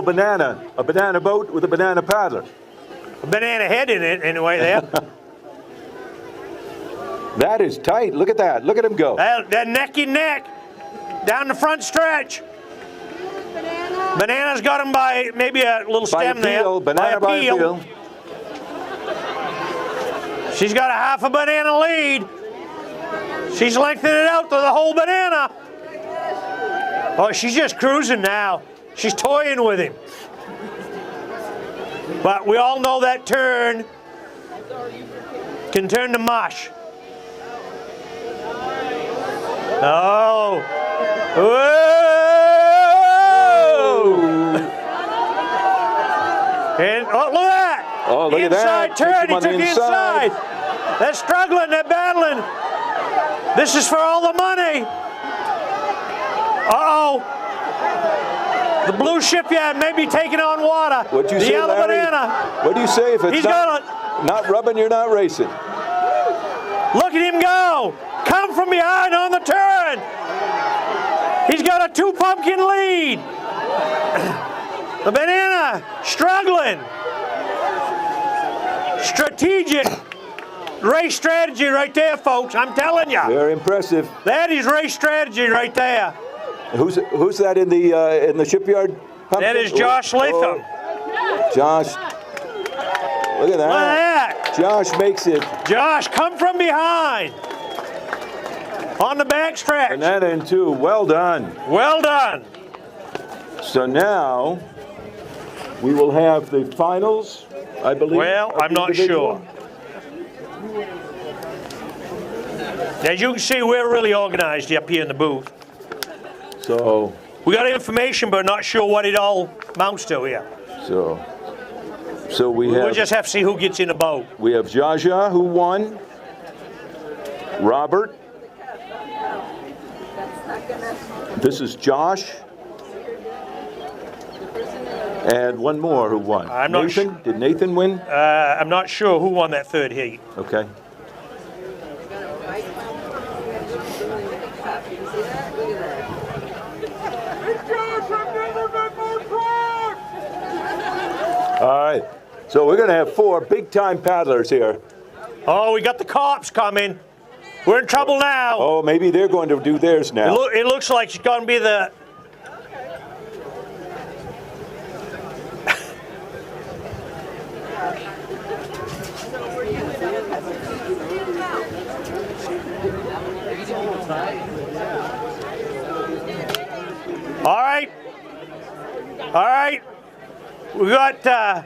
banana, a banana boat with a banana paddler. A banana head in it, anyway, there. That is tight. Look at that. Look at him go. That neck and neck. Down the front stretch. Banana's got him by maybe a little stem there. Banana by a peel. She's got a half a banana lead. She's lengthening it out to the whole banana. Oh, she's just cruising now. She's toying with him. But we all know that turn can turn to mush. Oh. Whoa! And oh, look at that! Oh, look at that! Inside turn, he took the inside. They're struggling, they're battling. This is for all the money. Uh-oh. The blue shipyard may be taking on water. What'd you say, the yellow Larry? banana. What'd you say? If it's not rubbing, you're not racing. Look at him go. Come from behind on the turn. He's got a 2 pumpkin lead. The banana struggling. Strategic race strategy right there, folks. I'm telling you. Very impressive. That is race strategy right there. Who's that in the shipyard? Pumpkin? That is Josh Latham. Josh. Look at that. Look at that. Josh makes it. Josh, come from behind. On the back stretch. Banana in 2. Well done. Well done. So now we will have the finals, I believe. Well, I'm not sure. As you can see, we're really organized up here in the booth. So we got information, but not sure what it all amounts to here. So we'll just have to see who gets in the boat. We have Jaja, who won. Robert. This is Josh. And one more who won. I'm not Nathan? Did Nathan win? I'm not sure who won that 3rd heat. Okay. All right. So we're going to have 4 big-time paddlers here. Oh, we got the cops coming. We're in trouble now. Oh, maybe they're going to do theirs now. It looks like it's going to be the... All right. All right. We got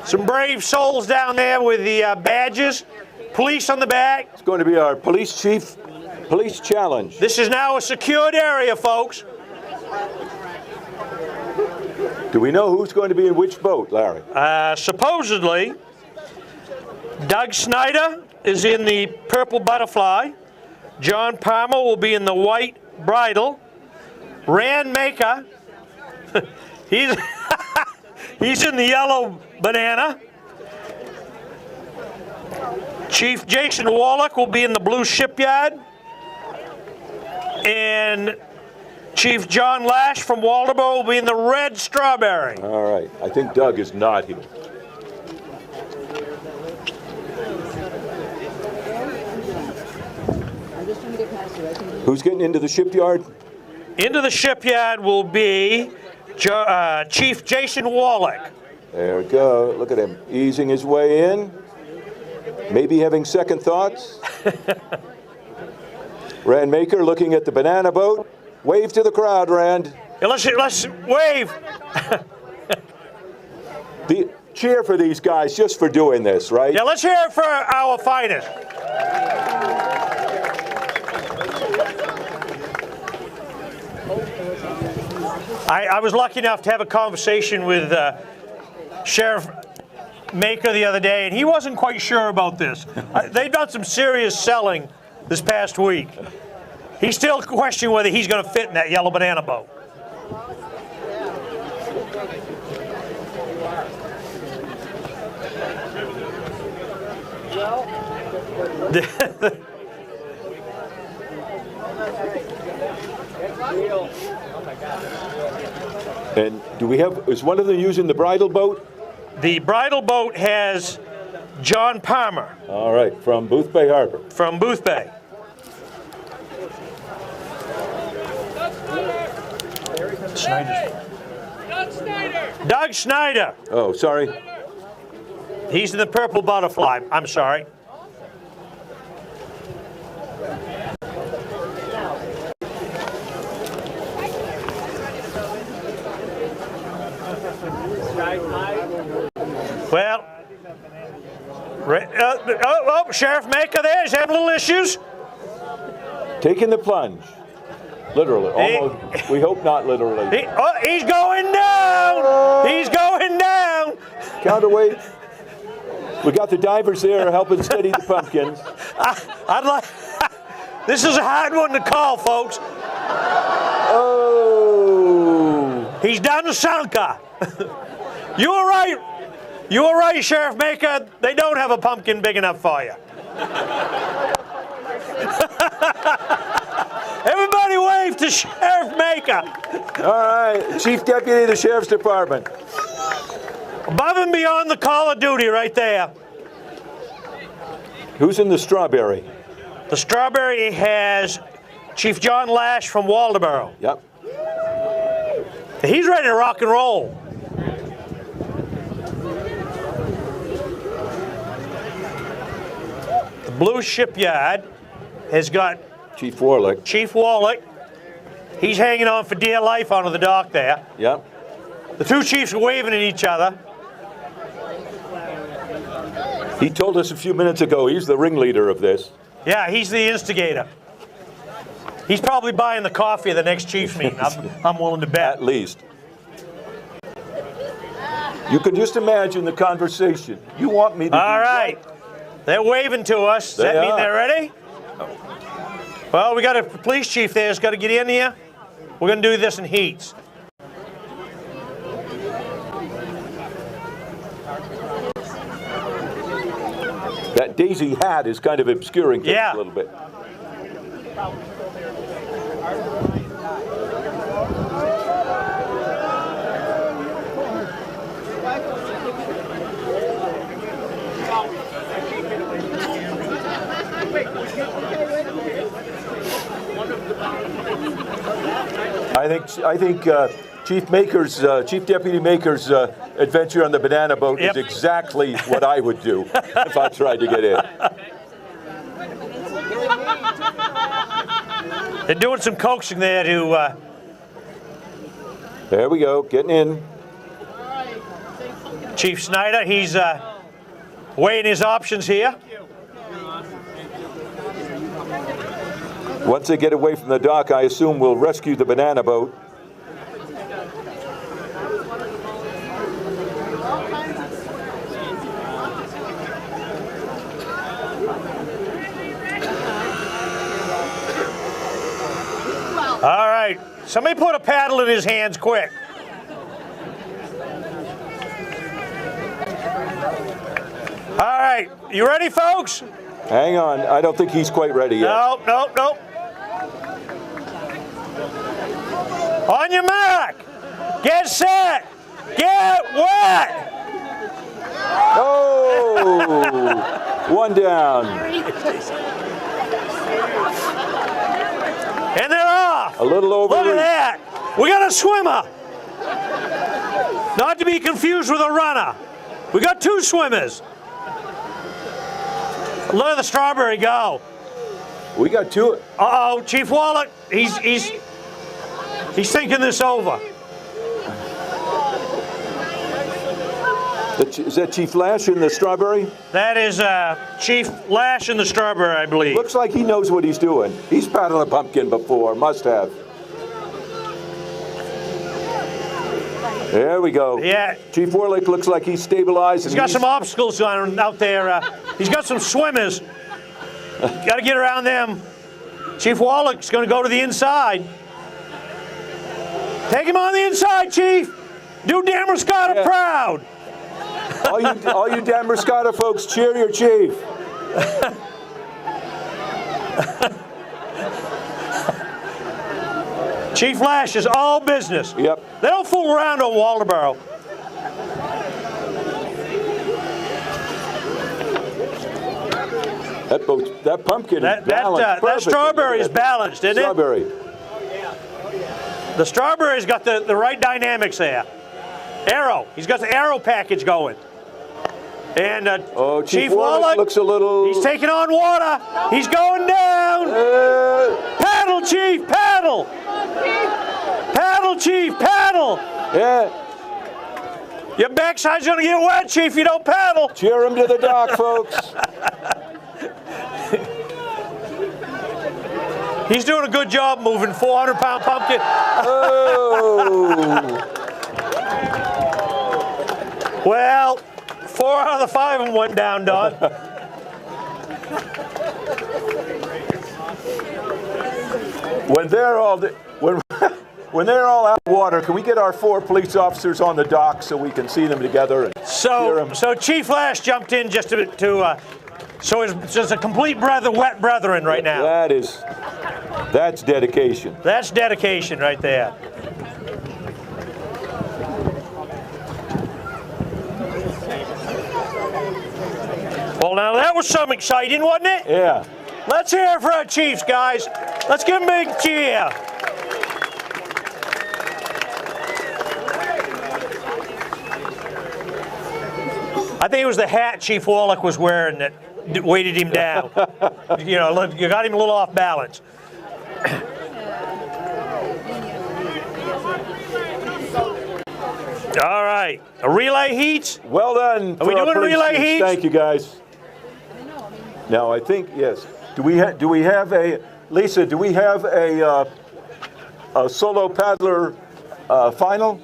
some brave souls down there with the badges. Police on the back. It's going to be our police chief police challenge. This is now a secured area, folks. Do we know who's going to be in which boat, Larry? Supposedly, Doug Snyder is in the purple butterfly. John Palmer will be in the white bridle. Rand Maker, he's he's in the yellow banana. Chief Jason Wallach will be in the blue shipyard. And Chief John Lash from Waldeboro will be in the red strawberry. All right. I think Doug is not here. Who's getting into the shipyard? Into the shipyard will be Chief Jason Wallach. There we go. Look at him easing his way in. Maybe having second thoughts. Rand Maker looking at the banana boat. Wave to the crowd, Rand. Yeah, let's wave. Cheer for these guys just for doing this, right? Yeah, let's hear it for our finest. I was lucky enough to have a conversation with Sheriff Maker the other day, and he wasn't quite sure about this. They've done some serious selling this past week. He's still questioning whether he's going to fit in that yellow banana boat. And do we have, is one of them using the bridal boat? The bridal boat has John Palmer. All right, from Booth Bay Harbor. From Booth Bay. Doug Snyder. Oh, sorry. He's in the purple butterfly. I'm sorry. Well, Sheriff Maker there is having little issues. Taking the plunge. Literally. Almost. We hope not literally. He's going down. He's going down. Counterweight. We got the divers there helping steady the pumpkins. I'd like. This is a hard one to call, folks. Oh. He's down to Sanka. You were right. You were right, Sheriff Maker. They don't have a pumpkin big enough for you. Everybody wave to Sheriff Maker. All right, Chief Deputy of the Sheriff's Department. Above and beyond the call of duty right there. Who's in the strawberry? The strawberry has Chief John Lash from Waldeboro. Yep. He's ready to rock and roll. The blue shipyard has got Chief Wallach. Chief Wallach. He's hanging on for dear life onto the dock there. Yep. The two chiefs are waving at each other. He told us a few minutes ago he's the ringleader of this. Yeah, he's the instigator. He's probably buying the coffee at the next chief's meeting. I'm willing to bet. At least. You can just imagine the conversation. You want me to All right. They're waving to us. Does that mean they're ready? Well, we got a police chief there who's got to get in here. We're going to do this in heats. That daisy hat is kind of obscuring things Yeah. a little bit. I think Chief Deputy Maker's adventure on the banana boat is exactly what I would do if I tried to get in. They're doing some coaxing there to. There we go, getting in. Chief Snyder, he's weighing his options here. Once they get away from the dock, I assume we'll rescue the banana boat. All right, somebody put a paddle in his hands quick. All right, you ready, folks? Hang on, I don't think he's quite ready yet. No. On your mark, get set, get wet. Oh, one down. And they're off. A little over. Look at that. We got a swimmer. Not to be confused with a runner. We got two swimmers. Look at the strawberry go. We got two. Uh-oh, Chief Wallach, he's thinking this over. Is that Chief Lash in the strawberry? That is Chief Lash in the strawberry, I believe. Looks like he knows what he's doing. He's paddled a pumpkin before, must have. There we go. Yeah. Chief Warlick looks like he's stabilized. He's got some obstacles out there. He's got some swimmers. Got to get around them. Chief Wallach's going to go to the inside. Take him on the inside, Chief. Do Damascotta proud. All you Damascotta folks, cheer your chief. Chief Lash is all business. Yep. They don't fool around on Waldoboro. That pumpkin is balanced. That strawberry is balanced, isn't Strawberry. The strawberry's got the right dynamics there. Arrow. He's got the arrow package going. And Chief Wallach looks a little... He's taking on water. He's going down. Paddle, Chief, paddle. Paddle, Chief, paddle. Yeah. Your backside's going to get wet, Chief, if you don't paddle. Cheer him to the dock, folks. He's doing a good job moving 400-pound pumpkin. Oh. Well, 4 out of the 5 of them went down, Don. When they're all out of water, can we get our 4 police officers on the dock so we can see them together and cheer them? So Chief Lash jumped in just so it's just a complete wet brethren right now. That's dedication. That's dedication right there. Well, now that was some exciting, wasn't it? Yeah. Let's hear it for our Chiefs, guys. Let's give them a big cheer. I think it was the hat Chief Wallach was wearing that weighted him down. You got him a little off balance. All right, a relay heats. Well done. Are we doing relay heats? Thank you, guys. Now I think yes. Do we have a Lisa? Do we have a solo paddler final?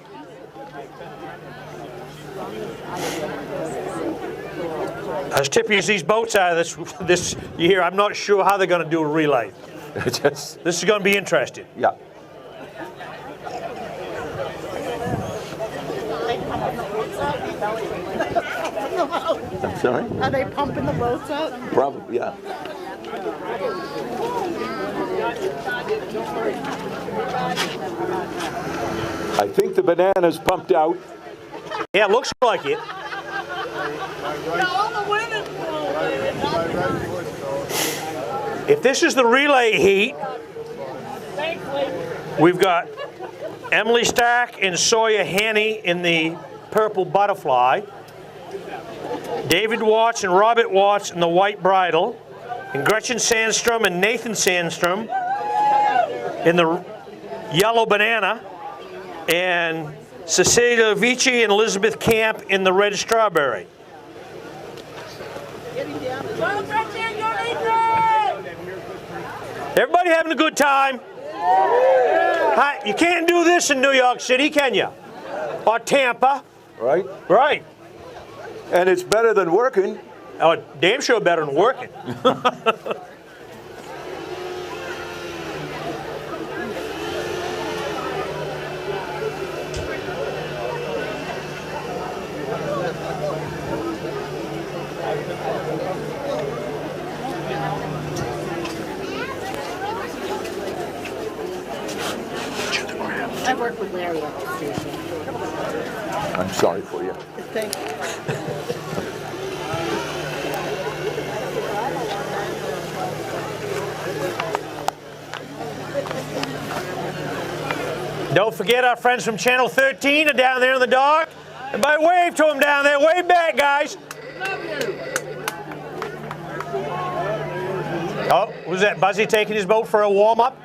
As tippy as these boats are this year, I'm not sure how they're going to do a relay. This is going to be interesting. Yeah. I'm sorry? Are they pumping the boats up? Probably, yeah. I think the banana's pumped out. Yeah, it looks like it. If this is the relay heat, we've got Emily Stack and Sawyer Haney in the purple butterfly, David Watts and Robert Watts in the white bridle, and Gretchen Sandstrom and Nathan Sandstrom in the yellow banana, and Cecilia Vici and Elizabeth Camp in the red strawberry. Everybody having a good time? Hi, you can't do this in New York City, can you? Or Tampa. Right? Right. And it's better than working. Oh, damn sure better than working. I work with Larry at the station. I'm sorry for you. Thank you. Don't forget our friends from Channel 13 are down there in the dark. Everybody wave to them down there. Wave back, guys. Oh, was that Buzzy taking his boat for a warm-up?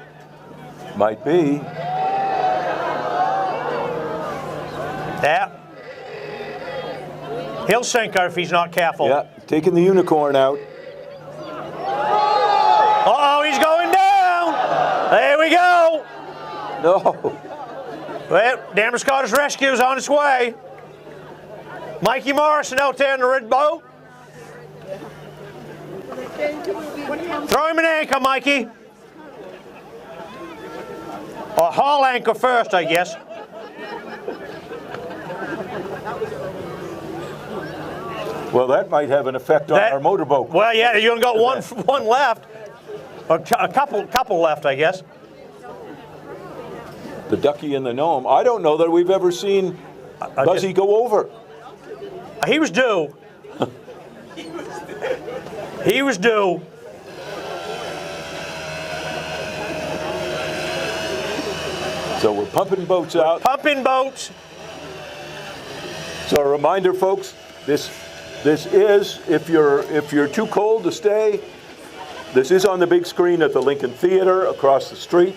Might be. Yeah. He'll sink her if he's not careful. Yeah, taking the unicorn out. Uh-oh, he's going down. There we go. No. Well, Damn Scottish Rescue is on its way. Mikey Morrison out there in the red boat. Throw him an anchor, Mikey. Or haul anchor first, I guess. Well, that might have an effect on our motorboat. Well, yeah, you only got one left. Or a couple left, I guess. The ducky and the gnome. I don't know that we've ever seen Buzzy go over. He was due. He was due. So we're pumping boats out. Pumping boats. So a reminder, folks, this is, if you're too cold to stay, this is on the big screen at the Lincoln Theater across the street,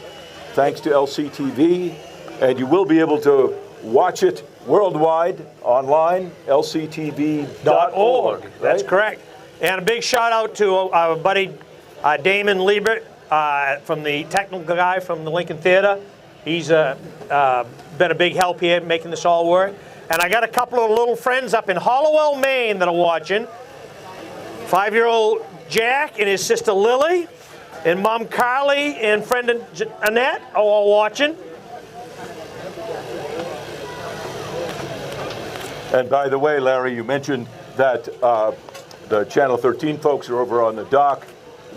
thanks to LCTV, and you will be able to watch it worldwide online, lctv.org. Right? That's correct. And a big shout out to our buddy Damon Liebert from the technical guy from the Lincoln Theater. He's been a big help here making this all work. And I got a couple of little friends up in Hollowell, Maine that are watching. 5-year-old Jack and his sister Lily, and Mom Carly and friend Annette are all watching. And by the way, Larry, you mentioned that the Channel 13 folks are over on the dock.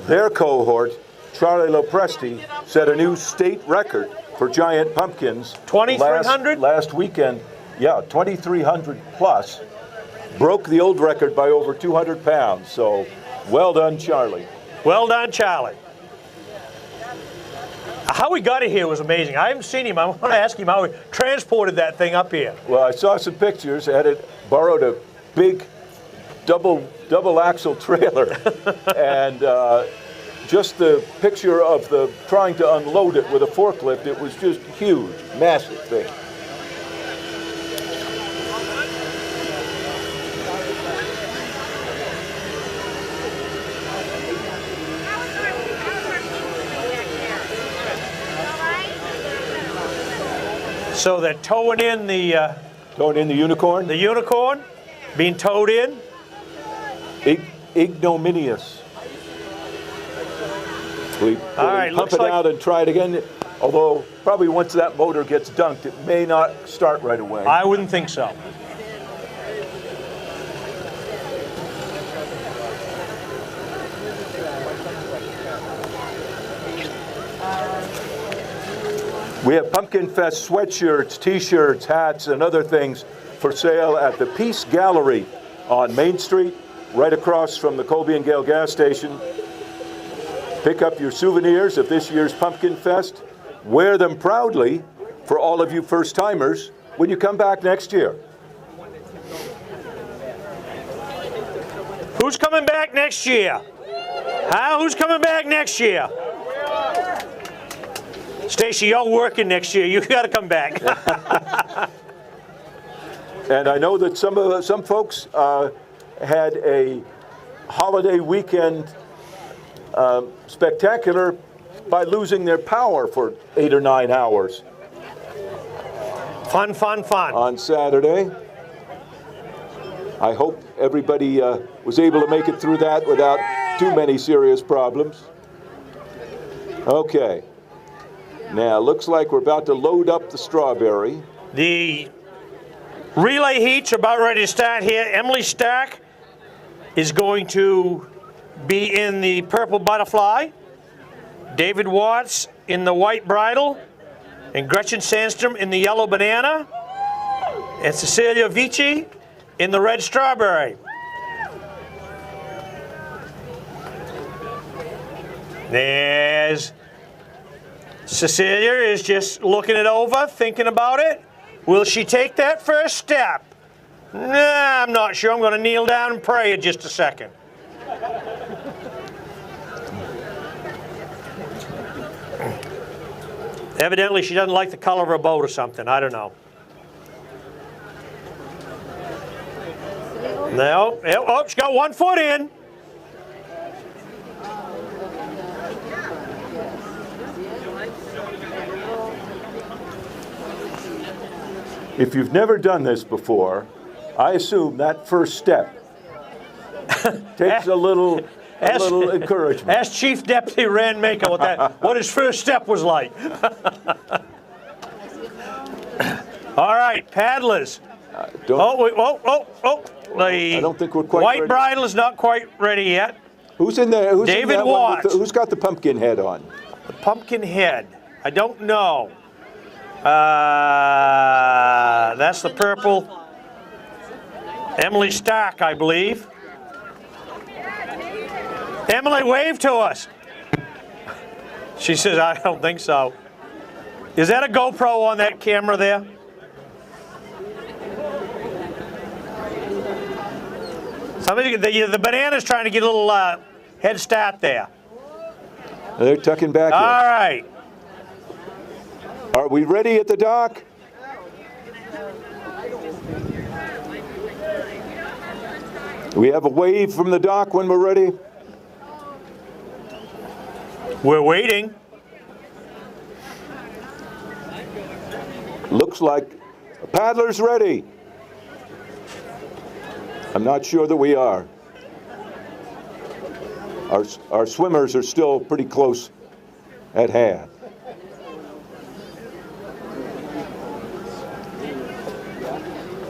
Their cohort, Charlie Lopresti, set a new state record for giant pumpkins. 2,300? Last weekend. Yeah, 2,300 plus. Broke the old record by over 200 pounds. So well done, Charlie. Well done, Charlie. How we got it here was amazing. I haven't seen him. I want to ask him how he transported that thing up here. Well, I saw some pictures. Borrowed a big double axle trailer, and just the picture of trying to unload it with a forklift. It was just huge, massive thing. So they're towing in the unicorn. The unicorn being towed in. Ignominious. We right, pump it out and try it again. Although probably once that motor gets dunked, it may not start right away. I wouldn't think so. We have PumpkinFest sweatshirts, T-shirts, hats, and other things for sale at the Peace Gallery on Main Street, right across from the Colby and Gale gas station. Pick up your souvenirs of this year's Pumpkin Fest. Wear them proudly for all of you first-timers when you come back next year. Who's coming back next year? Huh? Who's coming back next year? Stacy, you're working next year. You got to come back. And I know that some folks had a holiday weekend spectacular by losing their power for 8 or 9 hours. Fun, fun, fun. On Saturday. I hope everybody was able to make it through that without too many serious problems. Okay. Now, looks like we're about to load up the strawberry. The relay heats are about ready to start here. Emily Stark is going to be in the purple butterfly. David Watts in the white bridle. And Gretchen Sandstrom in the yellow banana. And Cecilia Vici in the red strawberry. There's Cecilia is just looking it over, thinking about it. Will she take that first step? Nah, I'm not sure. I'm going to kneel down and pray in just a second. Evidently, she doesn't like the color of her boat or something. I don't know. No. Oh, she's got 1 foot in. If you've never done this before, I assume that first step takes a little encouragement. Ask Chief Deputy Rand Maker what his first step was like. All right, paddlers. I don't think we're quite white ready. bridle is not quite ready yet. Who's in there? David Watts. Who's got the pumpkin head on? The pumpkin head. I don't know. That's the purple. Emily Stark, I believe. Emily, wave to us. She says, I don't think so. Is that a GoPro on that camera there? Somebody, the banana's trying to get a little head start there. They're tucking back in. All right. Are we ready at the dock? We have a wave from the dock when we're ready. We're waiting. Looks like a paddler's ready. I'm not sure that we are. Our swimmers are still pretty close at hand.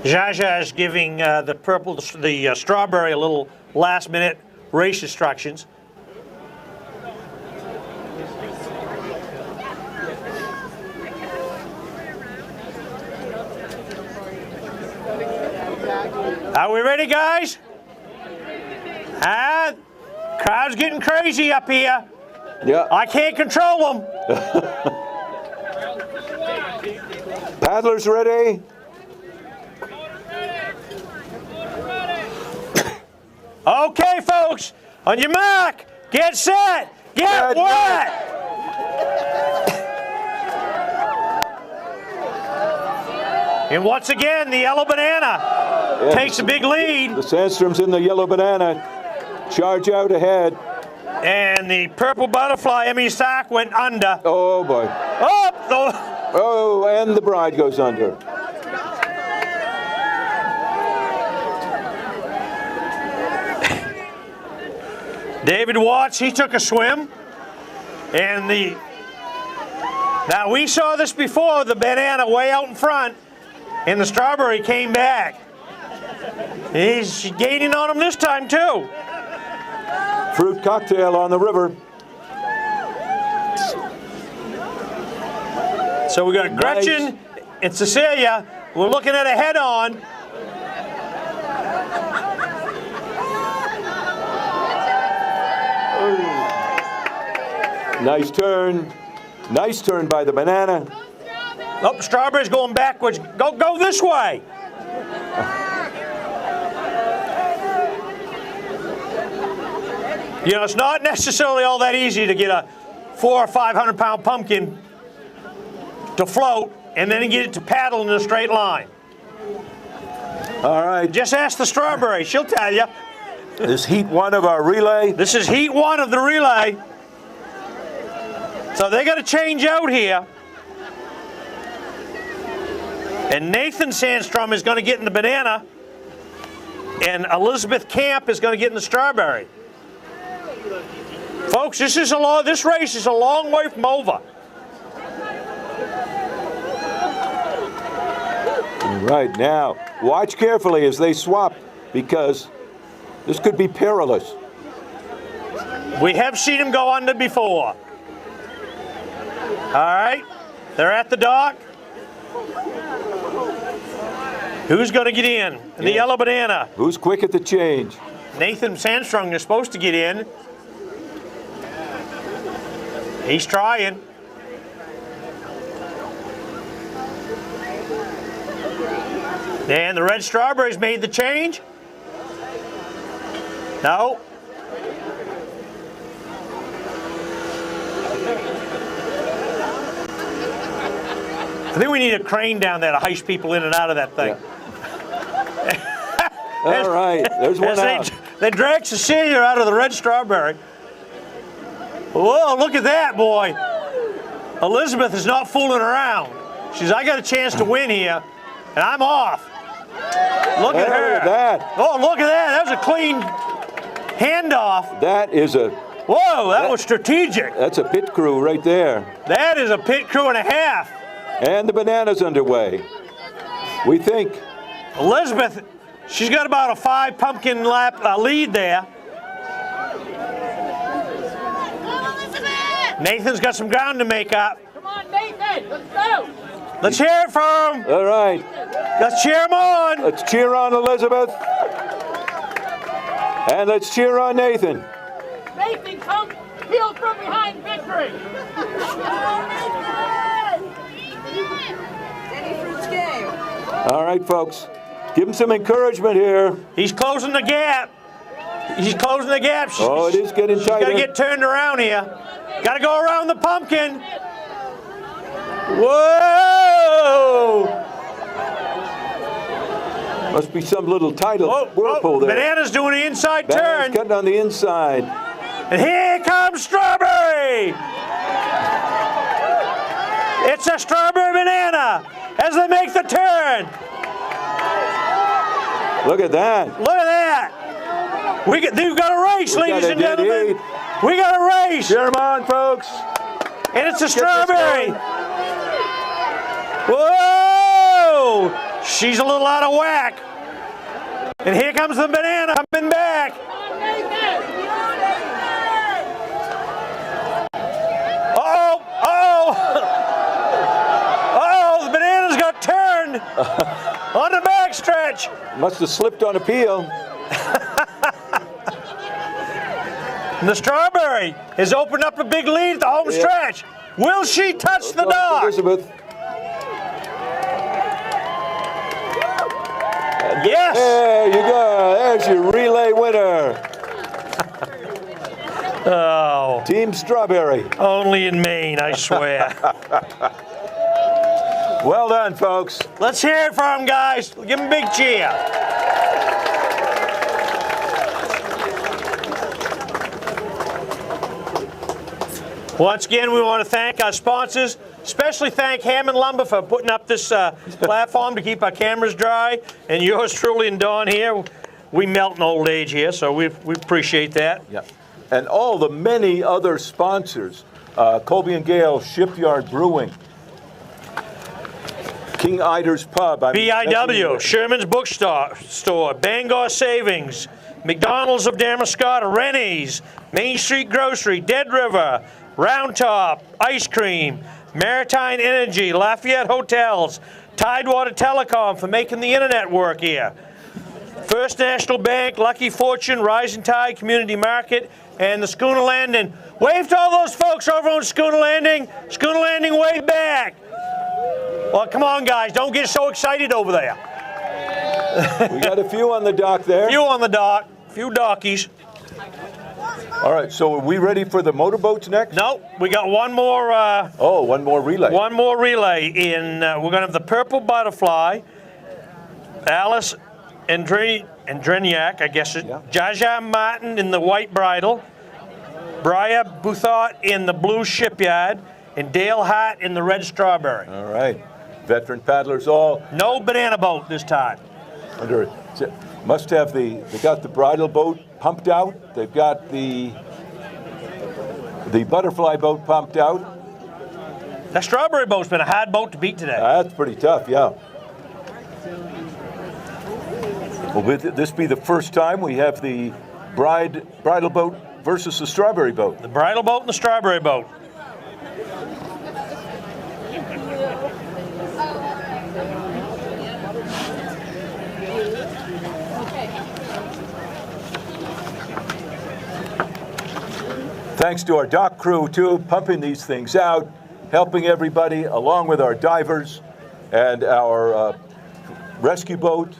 Jaja is giving the strawberry a little last-minute race instructions. Are we ready, guys? Crowd's getting crazy up here. Yeah. I can't control them. Paddlers ready? Okay, folks, on your mark, get set, get wet. And once again, the yellow banana takes a big lead. The Sandstroms in the yellow banana charge out ahead. And the purple butterfly, Emmy Stark, went under. Oh, boy. Oh, and the bride goes under. David Watts, he took a swim. And now we saw this before, the banana way out in front, and the strawberry came back. He's gaining on him this time too. Fruit cocktail on the river. So we got Gretchen and Cecilia. We're looking at a head-on. Nice turn. Nice turn by the banana. Oh, strawberry's going backwards. Go this way. You know, it's not necessarily all that easy to get a 400 or 500 pound pumpkin to float and then get it to paddle in a straight line. All right. Just ask the strawberry. She'll tell you. This heat 1 of our relay. This is heat 1 of the relay. So they got to change out here. And Nathan Sandstrom is going to get in the banana. And Elizabeth Camp is going to get in the strawberry. Folks, this race is a long way from over. Right now, watch carefully as they swap, because this could be perilous. We have seen him go under before. All right, they're at the dock. Who's going to get in? The yellow banana. Who's quick at the change? Nathan Sandstrom is supposed to get in. He's trying. And the red strawberries made the change. No. I think we need a crane down there to heist people in and out of that thing. Yeah. All right, there's one out. They drag Cecilia out of the red strawberry. Whoa, look at that, boy. Elizabeth is not fooling around. She's, I got a chance to win here, and I'm off. Look at her. Look at that. Oh, look at that. That was a clean handoff. That is a... Whoa, that was strategic. That's a pit crew right there. That is a pit crew and a half. And the banana's underway. We think. Elizabeth, she's got about a 5 pumpkin lap lead there. Nathan's got some ground to make up. Come on, Nathan, let's go. Let's hear it from him. All right. Let's cheer him on. Let's cheer on Elizabeth. And let's cheer on Nathan. Nathan, come heel from behind victory. All right, folks. Give him some encouragement here. He's closing the gap. He's closing the gap. Oh, it is getting tighter. Got to get turned around here. Got to go around the pumpkin. Whoa! Must be some little tidal whirlpool there. Banana's doing the inside Banana's turn. cutting on the inside. And here comes strawberry. It's a strawberry banana as they make the turn. Look at that. Look at that. We've got a race, ladies and gentlemen. We got a race. Cheer them on, folks. And it's a strawberry. Whoa! She's a little out of whack. And here comes the banana coming back. Uh-oh! Uh-oh! Uh-oh! The banana's got turned on the backstretch. Must have slipped on a peel. And the strawberry has opened up a big lead at the home stretch. Will she touch the dock? Elizabeth. Yes. There you go. There's your relay winner. Oh. Team Strawberry. Only in Maine, I swear. Well done, folks. Let's hear it from them, guys. Give them a big cheer. Once again, we want to thank our sponsors, especially thank Hammond Lumber for putting up this platform to keep our cameras dry, and yours truly and Dawn here. We melt in old age here, so we appreciate that. Yeah. And all the many other sponsors, Colby and Gale Shipyard Brewing, King Ider's Pub, BIW, Sherman's Bookstore, Bangor Savings, McDonald's of Damariscotta, Rennie's, Main Street Grocery, Dead River, Round Top, Ice Cream, Maritime Energy, Lafayette Hotels, Tidewater Telecom for making the internet work here. First National Bank, Lucky Fortune, Rising Tide Community Market, and the Schooner Landing. Wave to all those folks over on Schooner Landing. Schooner Landing, wave back. Well, come on, guys. Don't get so excited over there. We got a few on the dock there. Few on the dock. Few dockies. All right, so are we ready for the motorboats next? No, we got one more. One more relay. One more relay. We're going to have the Purple Butterfly, Alice Andreniak, I guess. Yeah. Jaja Martin in the White Bridle, Briar Bouthot in the Blue Shipyard, and Dale Hart in the Red Strawberry. All right. Veteran paddlers all. No banana boat this time. Must have they got the bridle boat pumped out. They've got the butterfly boat pumped out. That Strawberry boat's been a hard boat to beat today. That's pretty tough, yeah. Will this be the first time we have the bridle boat versus the strawberry boat? The bridle boat and the strawberry boat. Thanks to our dock crew, too, pumping these things out, helping everybody, along with our divers and our rescue boat.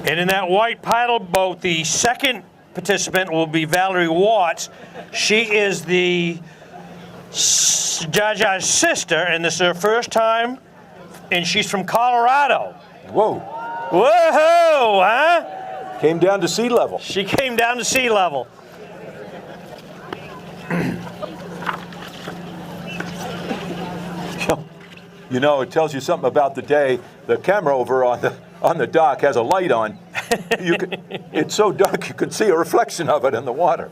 And in that white paddle boat, the second participant will be Valerie Watts. She is the Jaja's sister, and this is her first time, and she's from Colorado. Whoa. Whoa, huh? Came down to sea level. She came down to sea level. You know, it tells you something about the day. The camera over on the dock has a light on. It's so dark you can see a reflection of it in the water.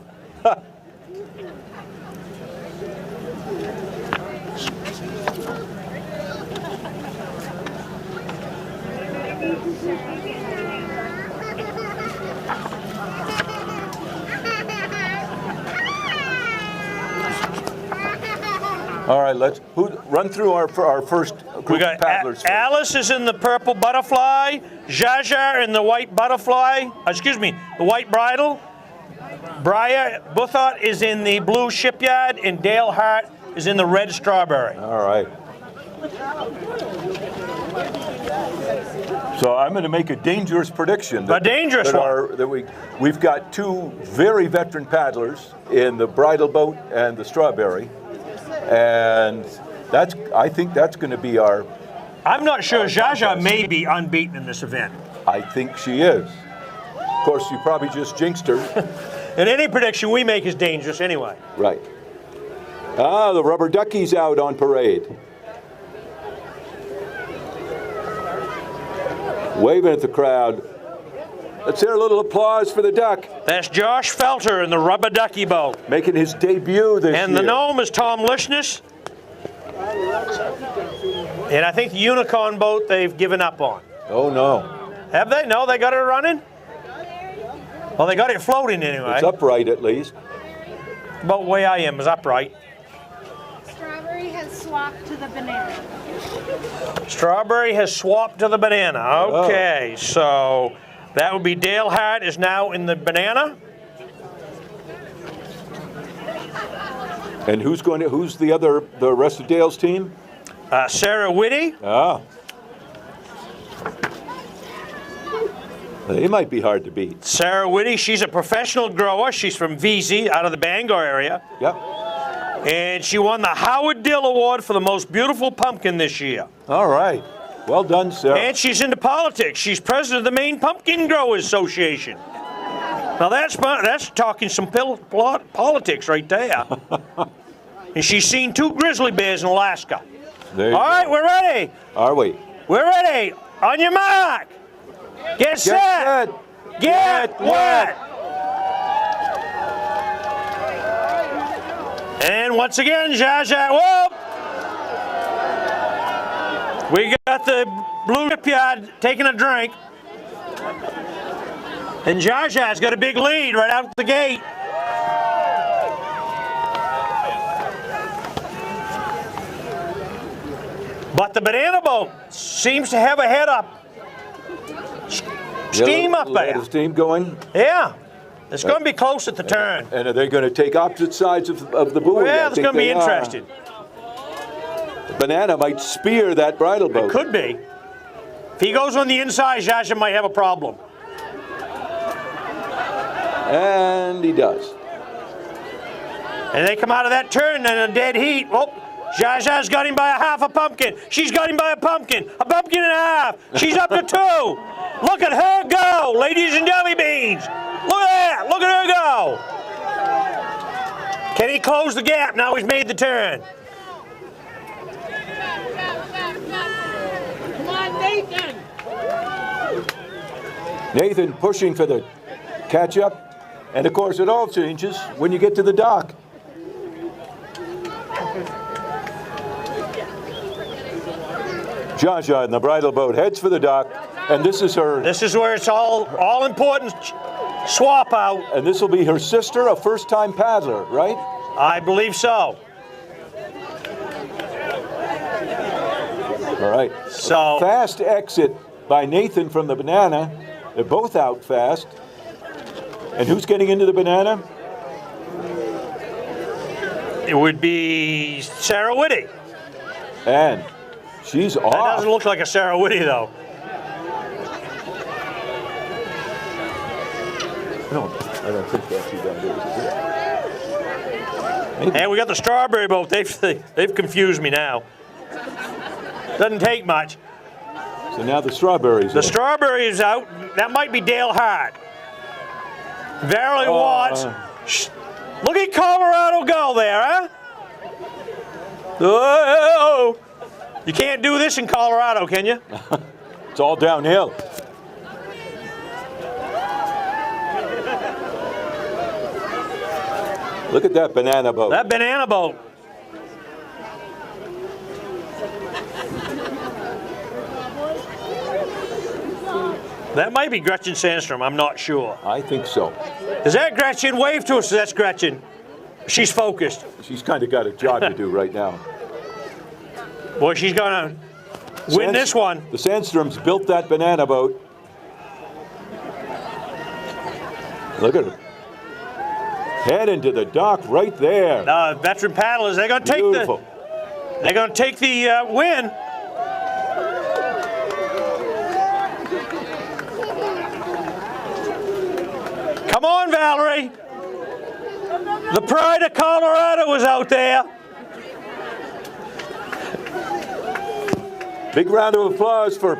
All right, let's run through our first group We got of paddlers. Alice is in the Purple Butterfly, Jaja in the White Butterfly, the White Bridle, Briar Bouthot is in the Blue Shipyard, and Dale Hart is in the Red Strawberry. All right. So I'm going to make a dangerous prediction. A dangerous one. We've got two very veteran paddlers in the bridle boat and the strawberry. And I think that's going to be our... I'm not sure. Jaja may be unbeaten in this event. I think she is. Of course, you probably just jinxed her. And any prediction we make is dangerous anyway. Right. The rubber ducky's out on parade. Waving at the crowd. Let's hear a little applause for the duck. That's Josh Felter in the Rubber Ducky boat. Making his debut this year. And the gnome is Tom Lishness. And I think the unicorn boat they've given up on. Oh, no. Have they? No, they got it running? Well, they got it floating anyway. It's upright at least. About the way I am is upright. Strawberry has swapped to the banana. Strawberry has swapped to the banana. Okay, so that would be Dale Hart is now in the banana. And who's the rest of Dale's team? Sarah Whitty. They might be hard to beat. Sarah Whitty, she's a professional grower. She's from VZ, out of the Bangor area. Yep. And she won the Howard Dill Award for the most beautiful pumpkin this year. All right. Well done, Sarah. And she's into politics. She's president of the Maine Pumpkin Growers Association. Now that's talking some politics right there. And she's seen 2 grizzly bears in Alaska. All right, we're ready. Are we? We're ready. On your mark. Get set. Get wet. And once again, Jaja, whoop. We got the blue shipyard taking a drink. And Jaja's got a big lead right out the gate. But the banana boat seems to have a head up. Steam up there. Steam going. Yeah. It's going to be close at the turn. And are they going to take opposite sides of the buoy? Yeah, it's going to be interesting. The banana might spear that bridle boat. It could be. If he goes on the inside, Jaja might have a problem. And he does. And they come out of that turn in a dead heat. Oh, Jaja's got him by a half a pumpkin. She's got him by a pumpkin and a half. She's up to 2. Look at her go, ladies and jelly beans. Look at that. Look at her go. Can he close the gap now he's made the turn? Come on, Nathan! Nathan pushing for the catch-up. And, of course, it all changes when you get to the dock. Jaja in the bridle boat heads for the dock, and this is her. This is where it's all important swap out. And this will be her sister, a first-time paddler, right? I believe so. All right. So fast exit by Nathan from the banana. They're both out fast. And who's getting into the banana? It would be Sarah Whitty. And she's off. That doesn't look like a Sarah Whitty, though. No, I don't think that's who that is. And we got the strawberry boat. They've confused me now. Doesn't take much. So now the strawberries. The strawberry is out. That might be Dale Hart. Valerie Watts. Look at Colorado go there, huh? Oh, you can't do this in Colorado, can you? It's all downhill. Look at that banana boat. That banana boat. That might be Gretchen Sandstrom. I'm not sure. I think so. Is that Gretchen? Wave to us. That's Gretchen. She's focused. She's kind of got a job to do right now. Boy, she's going to win this one. The Sandstroms built that banana boat. Look at her. Head into the dock right there. Veteran paddlers, they're going to take the win. Come on, Valerie. The pride of Colorado was out there. Big round of applause for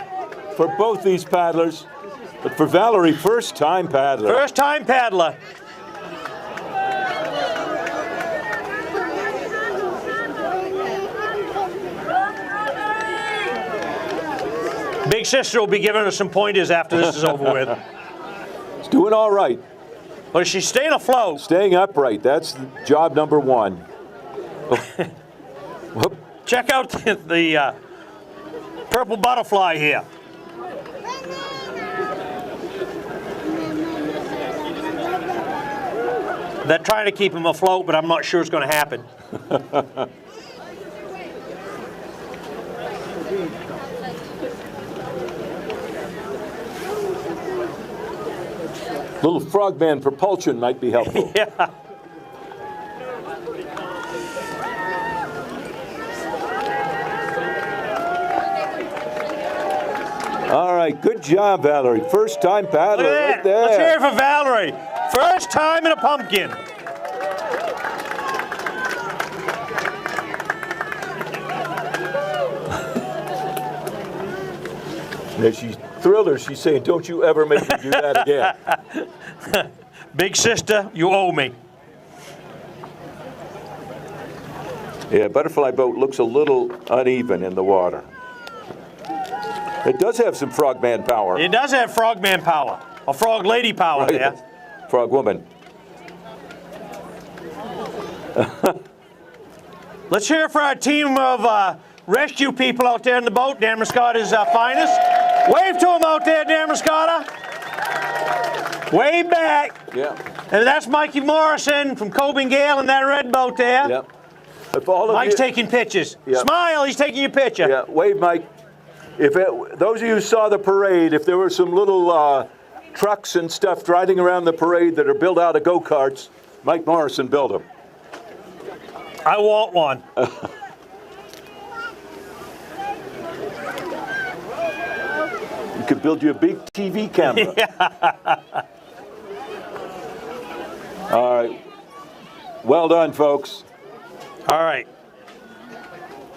both these paddlers. But for Valerie, first-time paddler. First-time paddler. Big sister will be giving us some pointers after this is over with. It's doing all right. But she's staying afloat. Staying upright. That's job number 1. Check out the purple butterfly here. They're trying to keep him afloat, but I'm not sure it's going to happen. Little frogman propulsion might be helpful. Yeah. All right, good job, Valerie. First-time paddler right there. Let's hear it for Valerie. First time in a pumpkin. As she's thrilled her, she's saying, "Don't you ever make me do that again." Big sister, you owe me. Yeah, butterfly boat looks a little uneven in the water. It does have some frogman power. It does have frogman power. Or frog lady power Right. there. Frog woman. Let's hear it for our team of rescue people out there in the boat. Dan Mascotta's finest. Wave to them out there, Dan Mascotta. Way back. Yeah. And that's Mikey Morrison from Cobing Gale in that red boat there. Yep. If all of Mike's you, taking pictures. Yep. Smile, he's taking your picture. Yeah, wave, Mike. Those of you who saw the parade, if there were some little trucks and stuff driving around the parade that are built out of go-karts, Mike Morrison built them. I want one. You could build you a big TV camera. All right. Well done, folks. All right.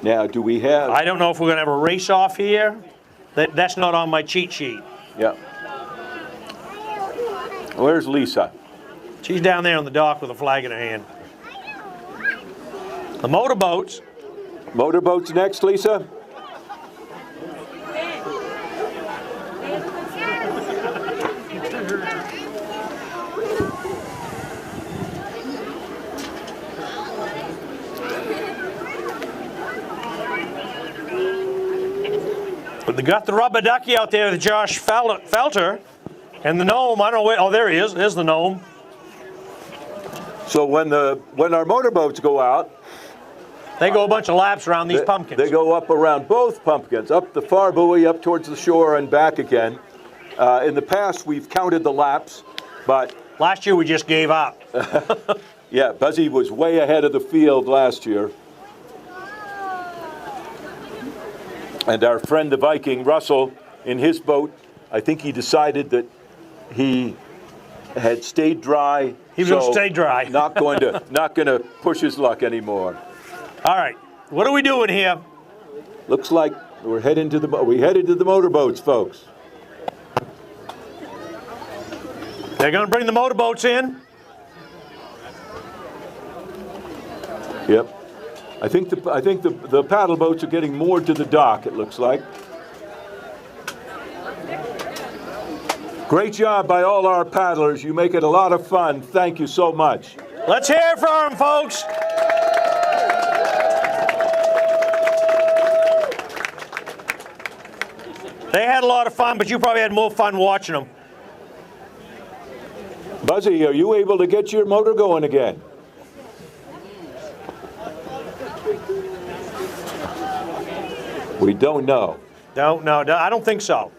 Now, do we have... I don't know if we're going to have a race off here. That's not on my cheat sheet. Yeah. Where's Lisa? She's down there on the dock with a flag in her hand. The motorboats. Motorboats next, Lisa? They got the rubber ducky out there with Josh Felter. And the gnome, I don't know where, oh, there he is. There's the gnome. So when our motorboats go out, they go a bunch of laps around these pumpkins. They go up around both pumpkins, up the far buoy, up towards the shore, and back again. In the past, we've counted the laps, but... Last year, we just gave up. Yeah, Buzzy was way ahead of the field last year. And our friend, the Viking, Russell, in his boat, I think he decided that he had stayed dry. He was going to stay dry. not going to push his luck anymore. All right, what are we doing here? Looks like we headed to the motorboats, folks. They're going to bring the motorboats in. Yep. I think the paddle boats are getting moored to the dock, it looks like. Great job by all our paddlers. You make it a lot of fun. Thank you so much. Let's hear it for them, folks. They had a lot of fun, but you probably had more fun watching them. Buzzy, are you able to get your motor going again? We don't know. No, I don't think so.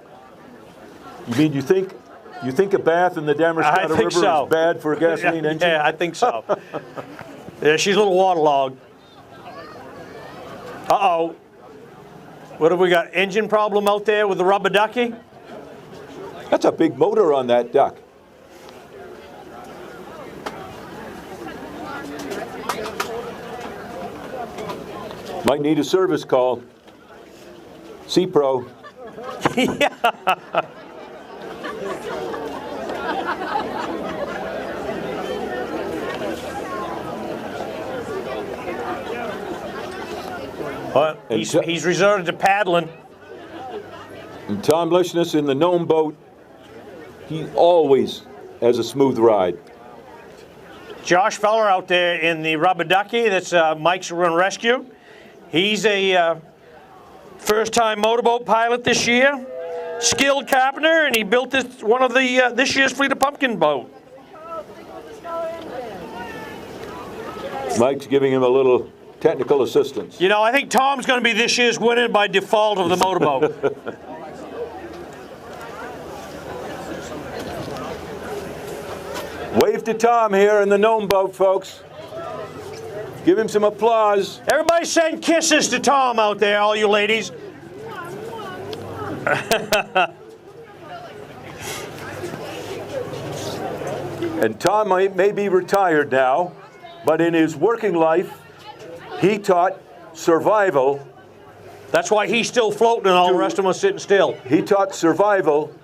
You mean you think a bath in the Damascus River is bad for a gasoline engine? Yeah, I think so. Yeah, she's a little waterlogged. Uh-oh. What have we got? Engine problem out there with the rubber ducky? That's a big motor on that duck. Might need a service call. C-Pro. Yeah. Well, he's resorted to paddling. And Tom Lishness in the gnome boat, he always has a smooth ride. Josh Feller out there in the rubber ducky. That's Mike's Run Rescue. He's a first-time motorboat pilot this year. Skilled carpenter, and he built one of the this year's Fleet of Pumpkin boat. Mike's giving him a little technical assistance. You know, I think Tom's going to be this year's winner by default of the motorboat. Wave to Tom here in the gnome boat, folks. Give him some applause. Everybody send kisses to Tom out there, all you ladies. And Tom may be retired now, but in his working life, he taught survival. That's why he's still floating and all the rest of us sitting still. He taught survival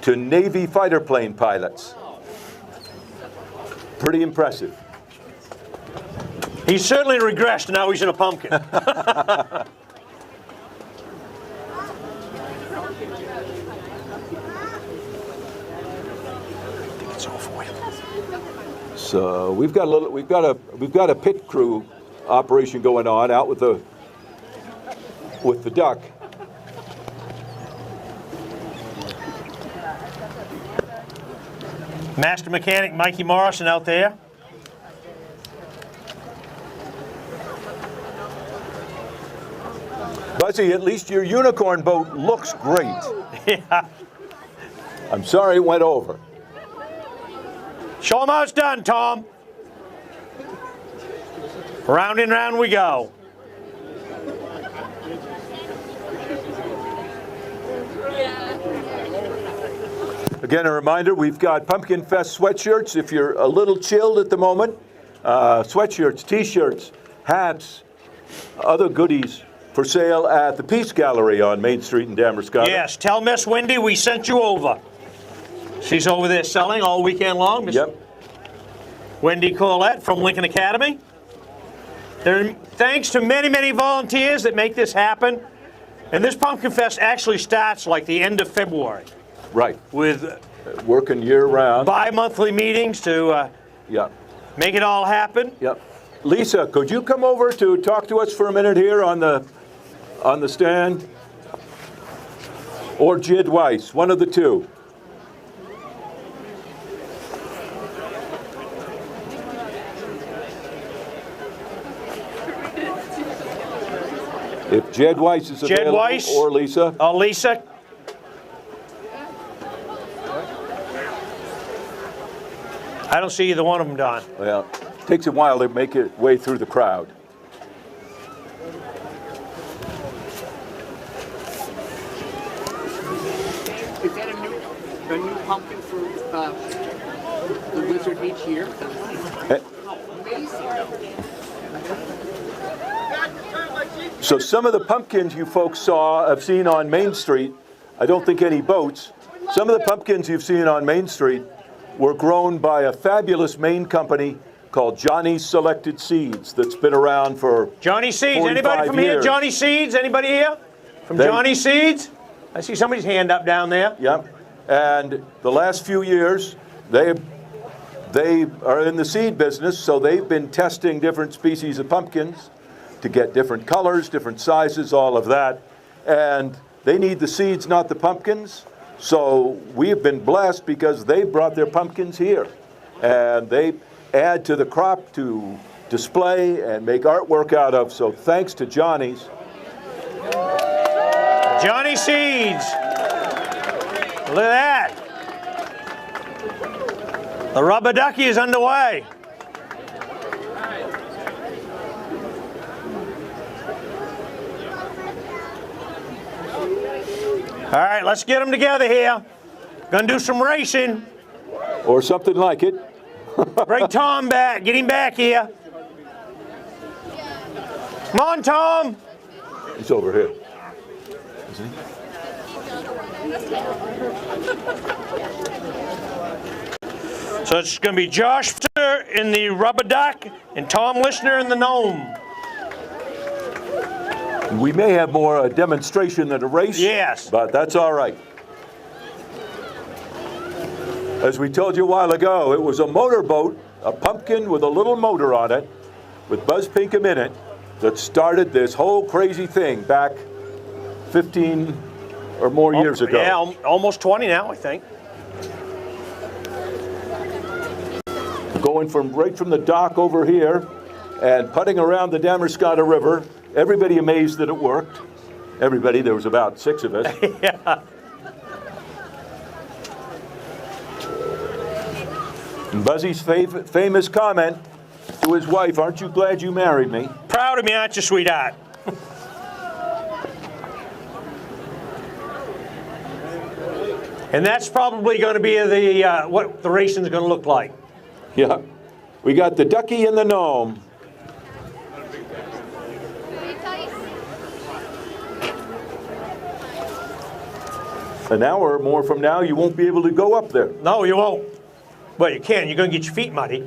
to Navy fighter plane pilots. Pretty impressive. He's certainly regressed, and now he's in a pumpkin. So we've got a pit crew operation going on out with the with the duck. Master mechanic Mikey Morrison out there. Buzzy, at least your unicorn boat looks great. Yeah. I'm sorry it went over. Show 'em how it's done, Tom. Round and round we go. Again, a reminder, we've got PumpkinFest sweatshirts if you're a little chilled at the moment. Sweatshirts, T-shirts, hats, other goodies for sale at the Peace Gallery on Main Street in Damascus. Yes, tell Miss Wendy we sent you over. She's over there selling all weekend long. Miss Yep. Wendy Corlett from Lincoln Academy. Thanks to many, many volunteers that make this happen. And this Pumpkin Fest actually starts like the end of February Right. with Working year-round. bi-monthly meetings to Yep. make it all happen. Yep. Lisa, could you come over to talk to us for a minute here on the stand? Or Jed Weiss, one of the two. If Jed Weiss is available, Jed Weiss or Lisa. Lisa. I don't see either one of them, Don. Well, it takes a while to make it way through the crowd. Is that a new pumpkin for the wizard each year? So some of the pumpkins you folks have seen on Main Street, I don't think any boats, some of the pumpkins you've seen on Main Street were grown by a fabulous Maine company called Johnny's Selected Seeds that's been around for Johnny Seeds. 45 Anybody from here? years. Johnny Seeds? Anybody here? From Johnny Seeds? I see somebody's hand up down there. Yep. And the last few years, they are in the seed business, so they've been testing different species of pumpkins to get different colors, different sizes, all of that. And they need the seeds, not the pumpkins. So we've been blessed because they brought their pumpkins here. And they add to the crop to display and make artwork out of. So thanks to Johnny's. Johnny Seeds. Look at that. The rubber ducky is underway. All right, let's get them together here. Gonna do some racing. Or something like it. Bring Tom back. Get him back here. Come on, Tom. He's over here. Isn't he? So it's going to be Josh in the rubber duck and Tom Listener in the gnome. We may have more a demonstration than a race. Yes. But that's all right. As we told you a while ago, it was a motorboat, a pumpkin with a little motor on it, with Buzz Pinkham in it, that started this whole crazy thing back 15 or more years ago. Yeah, almost 20 now, I think. Going right from the dock over here and putting around the Damascus River. Everybody amazed that it worked. Everybody, there was about 6 of us. Yeah. And Buzzy's famous comment to his wife, "Aren't you glad you married me?" Proud of me, aren't you, sweetheart? And that's probably going to be what the racing's going to look like. Yeah. We got the ducky and the gnome. An hour or more from now, you won't be able to go up there. No, you won't. Well, you can. You're going to get your feet muddy.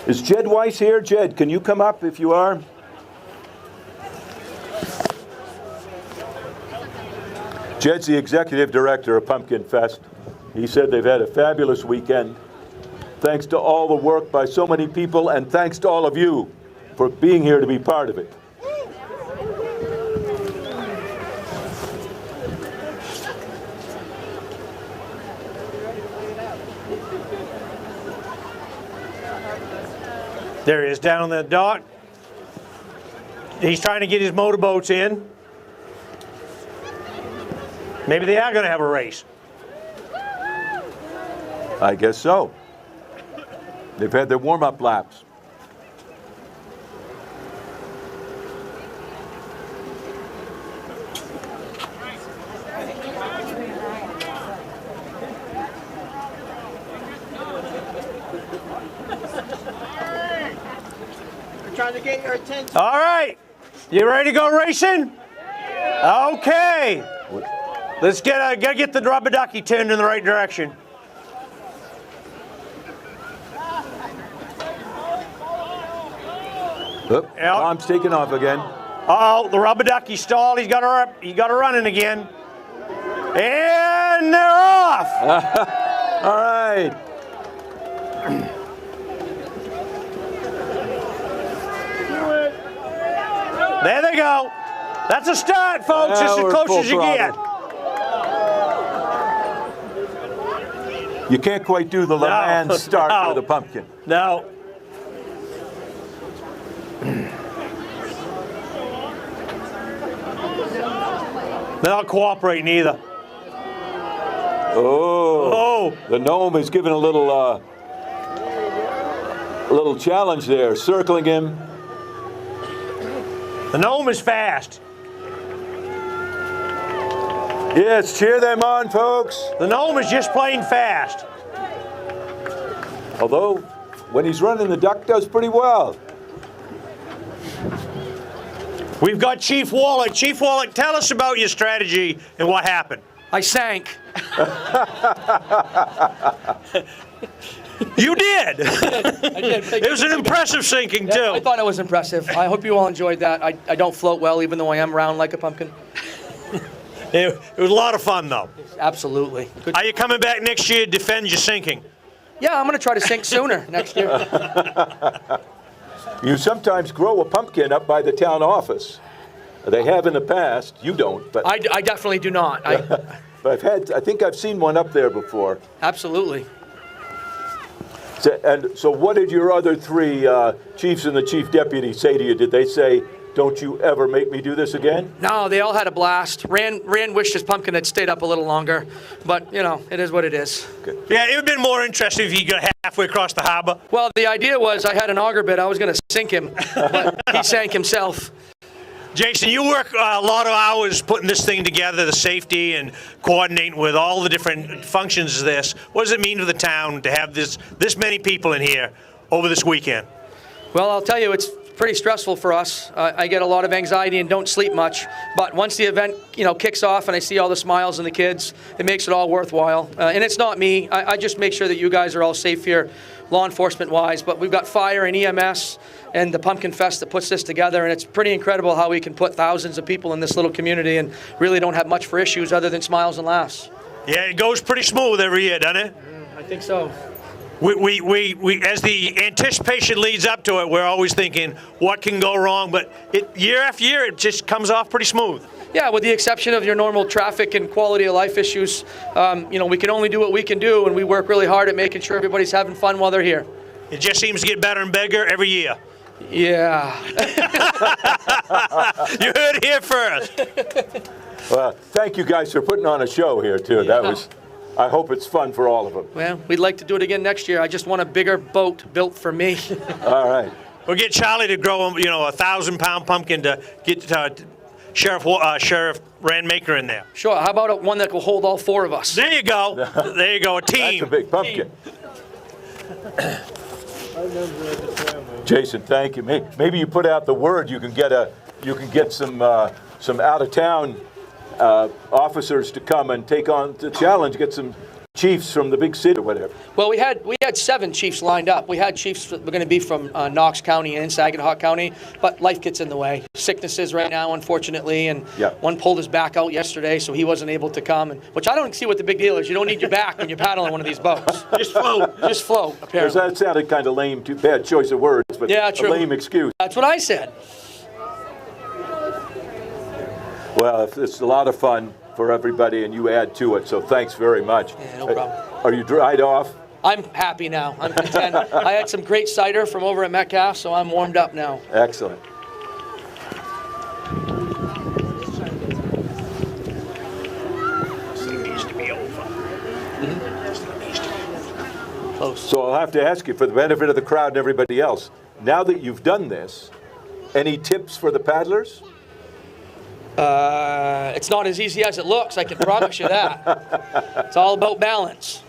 Is Jed Weiss here? Jed, can you come up if you are? Jed's the executive director of Pumpkin Fest. He said they've had a fabulous weekend. Thanks to all the work by so many people, and thanks to all of you for being here to be part of it. There he is down on the dock. He's trying to get his motorboats in. Maybe they are going to have a race. I guess so. They've had their warm-up laps. Trying to get your attention. All right. You ready to go racing? Okay. Let's gotta get the rubber ducky turned in the right direction. Oop, Tom's taking off again. Uh-oh, the rubber ducky stalled. He's got her running again. And they're off. All right. There they go. That's a start, folks. It's as close as you get. You can't quite do the Le Mans start with a pumpkin. No. They're not cooperating either. Oh. The gnome is giving a little challenge there, circling him. The gnome is fast. Yes, cheer them on, folks. The gnome is just plain fast. Although, when he's running, the duck does pretty well. We've got Chief Wallach. Chief Wallach, tell us about your strategy and what happened. I sank. You did. I did. It was an impressive sinking, too. I thought it was impressive. I hope you all enjoyed that. I don't float well, even though I am round like a pumpkin. It was a lot of fun, though. Absolutely. Good. Are you coming back next year to defend your sinking? Yeah, I'm going to try to sink sooner next year. You sometimes grow a pumpkin up by the town office. They have in the past. You don't, but I definitely do not. but I think I've seen one up there before. Absolutely. So what did your other three chiefs and the chief deputy say to you? Did they say, "Don't you ever make me do this again"? No, they all had a blast. Rand wished his pumpkin had stayed up a little longer, but you know, it is what it is. Okay. Yeah, it would have been more interesting if he got halfway across the harbor. Well, the idea was I had an auger bit. I was going to sink him, but he sank himself. Jason, you work a lot of hours putting this thing together, the safety and coordinating with all the different functions of this. What does it mean to the town to have this many people in here over this weekend? Well, I'll tell you, it's pretty stressful for us. I get a lot of anxiety and don't sleep much. But once the event, kicks off and I see all the smiles and the kids, it makes it all worthwhile. And it's not me. I just make sure that you guys are all safe here, law enforcement-wise. But we've got fire and EMS and the PumpkinFest that puts this together. And it's pretty incredible how we can put thousands of people in this little community and really don't have much for issues other than smiles and laughs. Yeah, it goes pretty smooth every year, doesn't it? I think so. We as the anticipation leads up to it, we're always thinking, what can go wrong? But year after year, it just comes off pretty smooth. Yeah, with the exception of your normal traffic and quality of life issues, we can only do what we can do, and we work really hard at making sure everybody's having fun while they're here. It just seems to get better and bigger every year. Yeah. You heard it here first. Well, thank you guys for putting on a show here, too. Yeah. I hope it's fun for all of them. Well, we'd like to do it again next year. I just want a bigger boat built for me. All right. We'll get Charlie to grow, a 1,000-pound pumpkin to get Sheriff Rand Maker in there. Sure. How about one that will hold all four of us? There you go. There you go. A team. That's a big pumpkin. Jason, thank you. Maybe you put out the word. You can get some out of town officers to come and take on the challenge. Get some chiefs from the big city or whatever. Well, we had 7 chiefs lined up. We had chiefs that were going to be from Knox County and Saginaw County, but life gets in the way. Sicknesses right now, unfortunately, and one pulled his back out yesterday, so he wasn't able to come. Which I don't see what the big deal is. You don't need your back when you're paddling one of these boats. Just float. Just float. Apparently. That sounded kind of lame. Too bad choice of words, but yeah, true. A lame excuse. That's what I said. Well, it's a lot of fun for everybody, and you add to it, so thanks very much. Yeah, no problem. Are you dried off? I'm happy now. I'm content. I had some great cider from over at Metcalf, so I'm warmed up now. Excellent. Close. So I'll have to ask you, for the benefit of the crowd and everybody else, now that you've done this, any tips for the paddlers? It's not as easy as it looks, I can promise you that. It's all about balance.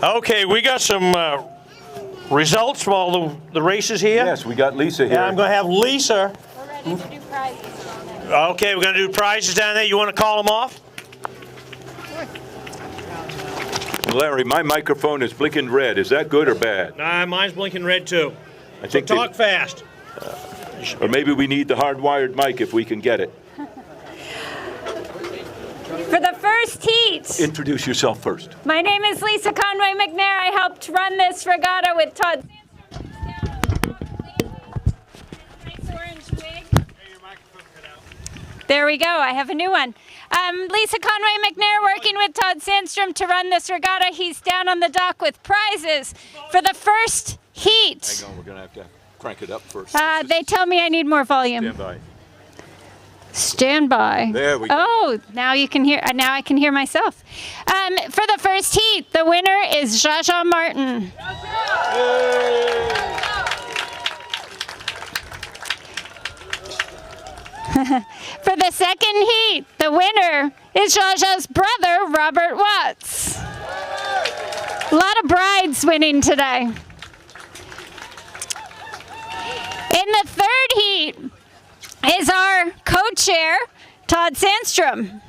Okay, we got some results from all the races here. Yes, we got Lisa here. And I'm going to have Lisa. We're ready to do prizes. Okay, we're going to do prizes down there. You want to call them off? Larry, my microphone is blinking red. Is that good or bad? Nah, mine's blinking red too. I think so talk fast. Or maybe we need the hardwired mic if we can get it. For the first heat, Introduce yourself first. my name is Lisa Conway McNair. I helped run this regatta with Todd. Nice orange wig. There we go. I have a new one. Lisa Conway McNair working with Todd Sandstrom to run this regatta. He's down on the dock with prizes for the first heat. Hang on, we're going to have to crank it up first. They tell me I need more volume. Stand by. Stand by. There we go. Oh, now you can hear. Now I can hear myself. For the first heat, the winner is Jaja Martin. For the second heat, the winner is Jaja's brother, Robert Watts. A lot of brides winning today. In the third heat is our co-chair, Todd Sandstrom.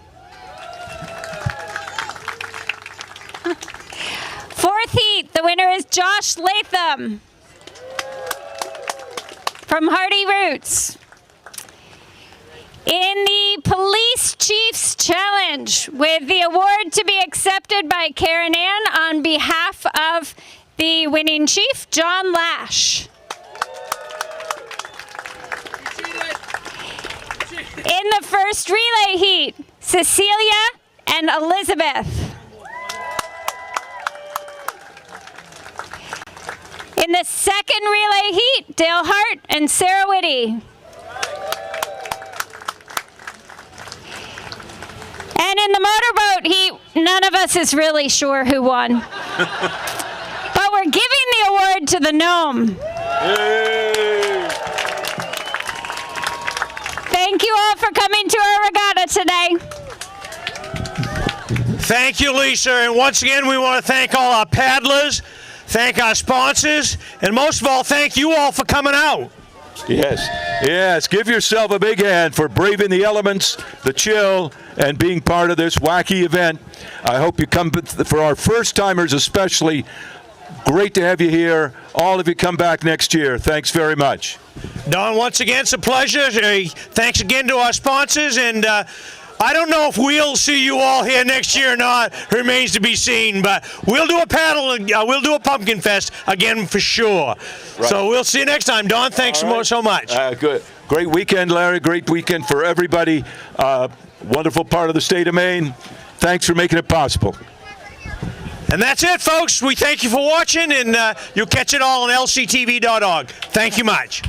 Fourth heat, the winner is Josh Latham from Hardy Roots. In the Police Chiefs Challenge, with the award to be accepted by Karen Ann on behalf of the winning chief, John Lash. In the first relay heat, Cecilia and Elizabeth. In the second relay heat, Dale Hart and Sarah Whitty. And in the motorboat heat, none of us is really sure who won. But we're giving the award to the gnome. Yay! Thank you all for coming to our regatta today. Thank you, Lisa. And once again, we want to thank all our paddlers, thank our sponsors, and most of all, thank you all for coming out. Yes. Give yourself a big hand for braving the elements, the chill, and being part of this wacky event. I hope you come for our first-timers especially. Great to have you here. All of you come back next year. Thanks very much. Don, once again, it's a pleasure. Thanks again to our sponsors, and I don't know if we'll see you all here next year or not. Remains to be seen, but we'll do a we'll do a Pumpkin Fest again for sure. Right. So we'll see you next time. Don, thanks so much. Good. Great weekend, Larry. Great weekend for everybody. Wonderful part of the state of Maine. Thanks for making it possible. And that's it, folks. We thank you for watching, and you'll catch it all on lctv.org. Thank you much.